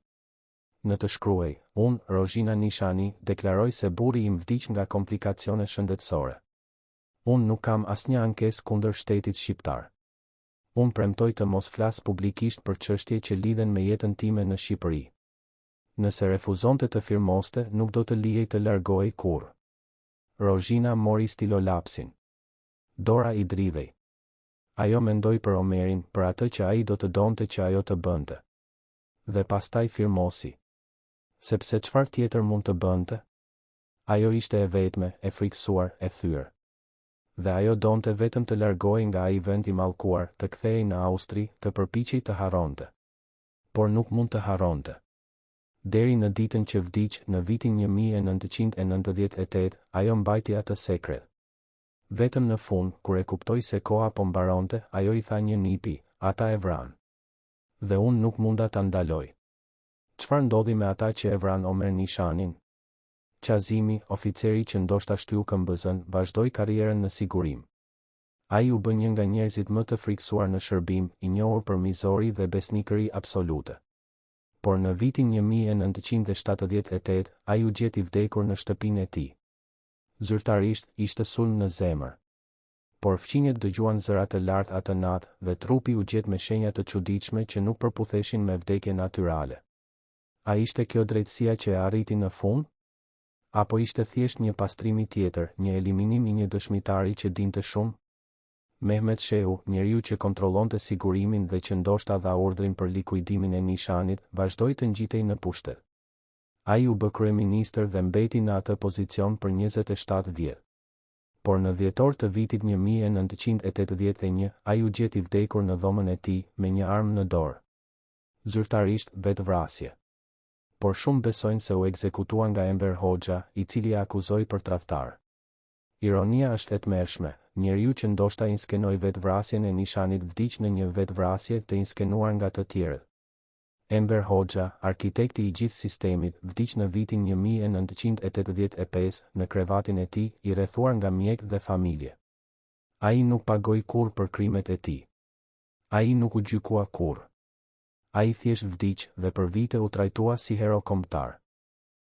Në të shkruaj, unë, Rozhina Nishani, deklaroj se burri im vdiq nga komplikacione shëndetësore. Unë nuk kam asnjë ankesë kundër shtetit shqiptar. Unë premtoj të mos flas publikisht për çështje që lidhen me jetën time në Shqipëri. Nëse refuzonte të firmoste, nuk do të lihej të largohej kurrë. Rozhina mori stilolapsin. Dora i dridhej. Ajo mendoi për Omerin, për atë që ai do të donte që ajo të bënte. Dhe pastaj firmosi. Sepse çfarë tjetër mund të bënte? Ajo ishte e vetme, e friksuar, e thyer. Dhe ajo donte vetëm të largohej nga ai vend i mallkuar, të kthehej në Austri, të përpiqej të harronte. Por nuk mund të harronte. Deri në ditën që vdiq, në vitin 1998, ajo mbajti atë sekret. Vetëm në fund, kur e kuptoi se koha po mbaronte, ajo i tha një nipi, ata e vran. Dhe unë nuk munda ta ndaloj. Çfarë ndodhi me ata që e vran Omer Nishanin? Qazimi, oficeri që ndoshta shtyu KMBZ-n, vazhdoi karrierën në sigurim. Ai u bë një nga njerëzit më të friksuar në shërbim, i njohur për mizori dhe besnikëri absolute. Por në vitin 1978, ai u gjeti vdekur në shtëpinë e tij. Zyrtarisht, ishte sulm në zemër. Por fqinjet dëgjuan zëra të lartë atë natë dhe trupi u gjet me shenja të çuditshme që nuk përputheshin me vdekje natyrale. A ishte kjo drejtësia që e arriti në fund? Apo ishte thjesht një pastrimi tjetër, një eliminim i një dëshmitari që dinte shumë? Mehmet Shehu, njeriu që kontrollonte sigurimin dhe që ndoshta dha urdhrin për likuidimin e Nishanit, vazhdoi të ngjitej në pushtet. Ai u bë kryeministër dhe mbeti në atë pozicion për 27 vjet. Por në dhjetor të vitit 1981, ai u gjeti vdekur në dhomën e tij me një armë në dorë. Zyrtarisht, vetvrasje. Por shumë besojnë se u ekzekutua nga Enver Hoxha, i cili e akuzoi për tradhtar. Ironia është e tmerrshme, njeriu që ndoshta inskenoi vetvrasjen e Nishanit vdiq në një vetvrasje të inskenuar nga të tjerët. Enver Hoxha, arkitekti i gjithë sistemit, vdiq në vitin 1985 në krevatin e tij, i rrethuar nga mjek dhe familje. Ai nuk pagoi kurrë për krimet e tij. Ai nuk u gjykua kurrë. Ai thjesht vdiq dhe për vite u trajtua si hero kombëtar.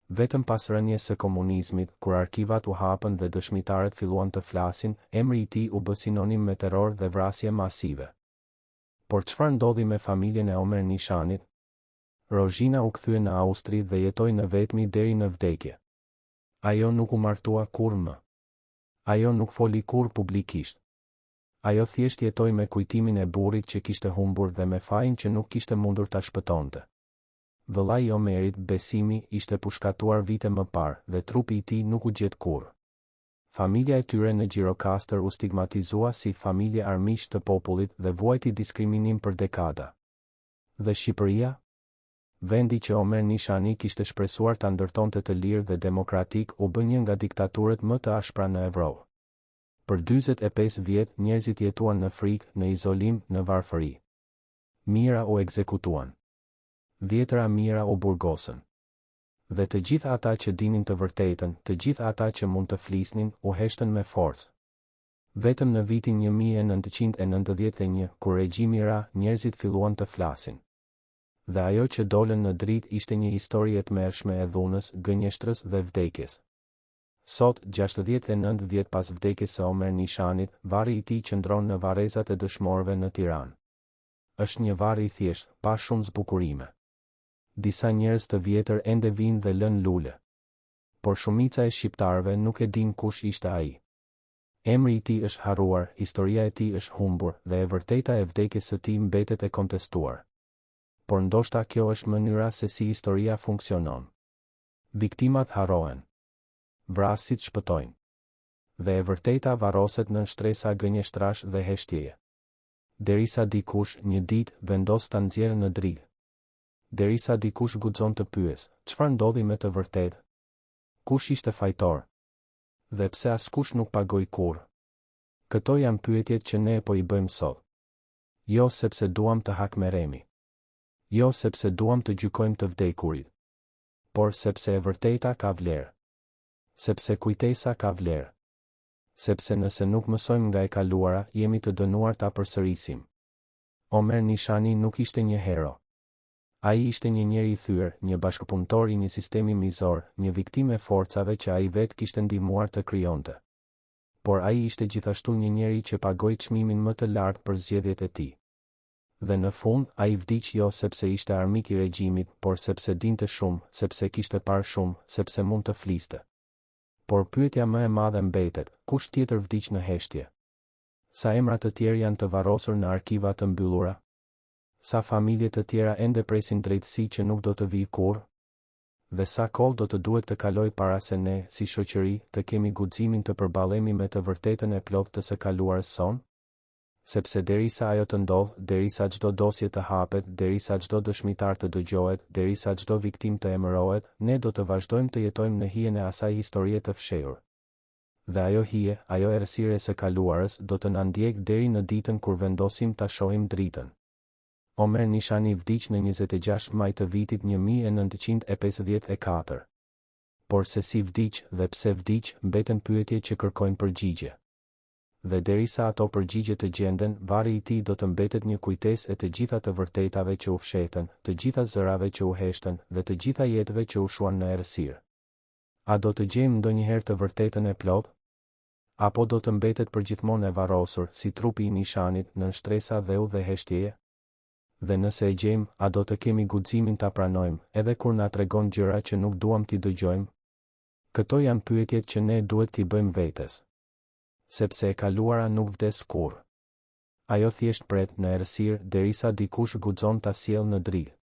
Vetëm pas rënies së komunizmit, kur arkivat u hapën dhe dëshmitarët filluan të flasin, emri i tij u bë sinonim me terror dhe vrasje masive. Por çfarë ndodhi me familjen e Omer Nishanit? Rozhina u kthye në Austri dhe jetoi në vetmi deri në vdekje. Ajo nuk u martua kurrë më. Ajo nuk foli kurrë publikisht. Ajo thjesht jetoi me kujtimin e burrit që kishte humbur dhe me fajin që nuk kishte mundur ta shpëtonte. Vëllai i Omerit, Besimi, ishte pushkatuar vite më parë dhe trupi i tij nuk u gjet kurrë. Familja e tyre në Gjirokastër u stigmatizua si familje armiq të popullit dhe vuajti diskriminim për dekada. Dhe Shqipëria? Vendi që Omer Nishani kishte shpresuar ta ndërtonte të lirë dhe demokratik u bë një nga diktaturët më të ashpra në Evropë. Për 45 vjet njerëzit jetuan në frikë, në izolim, në varfëri. Mijëra u ekzekutuan. Dhjetëra mijëra u burgosën. Dhe të gjithë ata që dinin të vërtetën, të gjithë ata që mund të flisnin, u heshtën me forcë. Vetëm në vitin 1991, kur regjimi ra, njerëzit filluan të flasin. Dhe ajo që dolën në dritë ishte një histori e tmerrshme e dhunës, gënjeshtrës dhe vdekjes. Sot, 69 vjet pas vdekjes së Omer Nishanit, varri i tij qëndron në varrezat e dëshmorëve në Tiranë. Është një varr i thjeshtë, pa shumë zbukurime. Disa njerëz të vjetër ende vinë dhe lën lule. por shumica e shqiptarëve nuk e din kush ishte ai. Emri i tij është harruar, historia e tij është humbur dhe e vërteta e vdekjes së tij mbetet e kontestuar. Por ndoshta kjo është mënyra se si historia funksionon. Viktimat harrohen. Vrasit shpëtojnë. Dhe e vërteta varroset nën shtresa gënjeshtrash dhe heshtjeje. Derisa dikush një ditë vendos ta nxjerrë në dritë. Derisa dikush guxon të pyes, çfarë ndodhi me të vërtetë? Kush ishte fajtor? Dhe pse askush nuk pagoi kurrë? Këto janë pyetjet që ne po i bëjmë sot. Jo sepse duam të hakmerremi. Jo sepse duam të gjykojmë të vdekurit. Por sepse e vërteta ka vlerë. Sepse kujtesa ka vlerë. Sepse nëse nuk mësojmë nga e kaluara, jemi të dënuar ta përsërisim. Omer Nishani nuk ishte një hero. Ai ishte një njeri i thyer, një bashkëpunëtor i një sistemi mizor, një viktimë e forcave që ai vetë kishte ndihmuar të krijonte. Por ai ishte gjithashtu një njeri që pagoi çmimin më të lartë për zgjedhjet e tij. Dhe në fund, ai vdiq jo sepse ishte armik i regjimit, por sepse dinte shumë, sepse kishte parë shumë, sepse mund të fliste. Por pyetja më e madhe mbetet, kush tjetër vdiq në heshtje? Sa emra të tjerë janë të varrosur në arkiva të mbyllura? Sa familje të tjera ende presin drejtësi që nuk do të vijë kurrë? Dhe sa kohë do të duhet të kaloj para se ne, si shoqëri, të kemi guximin të përballemi me të vërtetën e plotë të së kaluarës son? Sepse derisa ajo të ndodh, derisa çdo dosje të hapet, derisa çdo dëshmitar të dëgjohet, derisa çdo viktim të emërohet, ne do të vazhdojmë të jetojmë në hijen e asaj historie të fshehur. Dhe ajo hije, ajo errësirë së kaluarës, do të na ndjek deri në ditën kur vendosim ta shohim dritën. Omer Nishani vdiq në 26 maj të vitit 1954. Por se si vdiq dhe pse vdiq, mbeten pyetje që kërkojnë përgjigje. Dhe derisa ato përgjigje të gjenden, varri i tij do të mbetet një kujtesë e të gjitha të vërtetave që u fshetën, të gjitha zërave që u heshtën dhe të gjitha jetëve që u shuan në errësirë. A do të gjejmë ndonjëherë të vërtetën e plotë? Apo do të mbetet përgjithmonë e varrosur, si trupi i Nishanit, nën shtresa dheu dhe heshtjeje? Dhe nëse e gjejmë, a do të kemi guximin ta pranojmë, edhe kur na tregon gjëra që nuk duam t'i dëgjojmë? Këto janë pyetjet që ne duhet t'i bëjmë vetes. Sepse e kaluara nuk vdes kurrë. Ajo thjesht pret në errësirë derisa dikush guxon ta sjellë në dritë.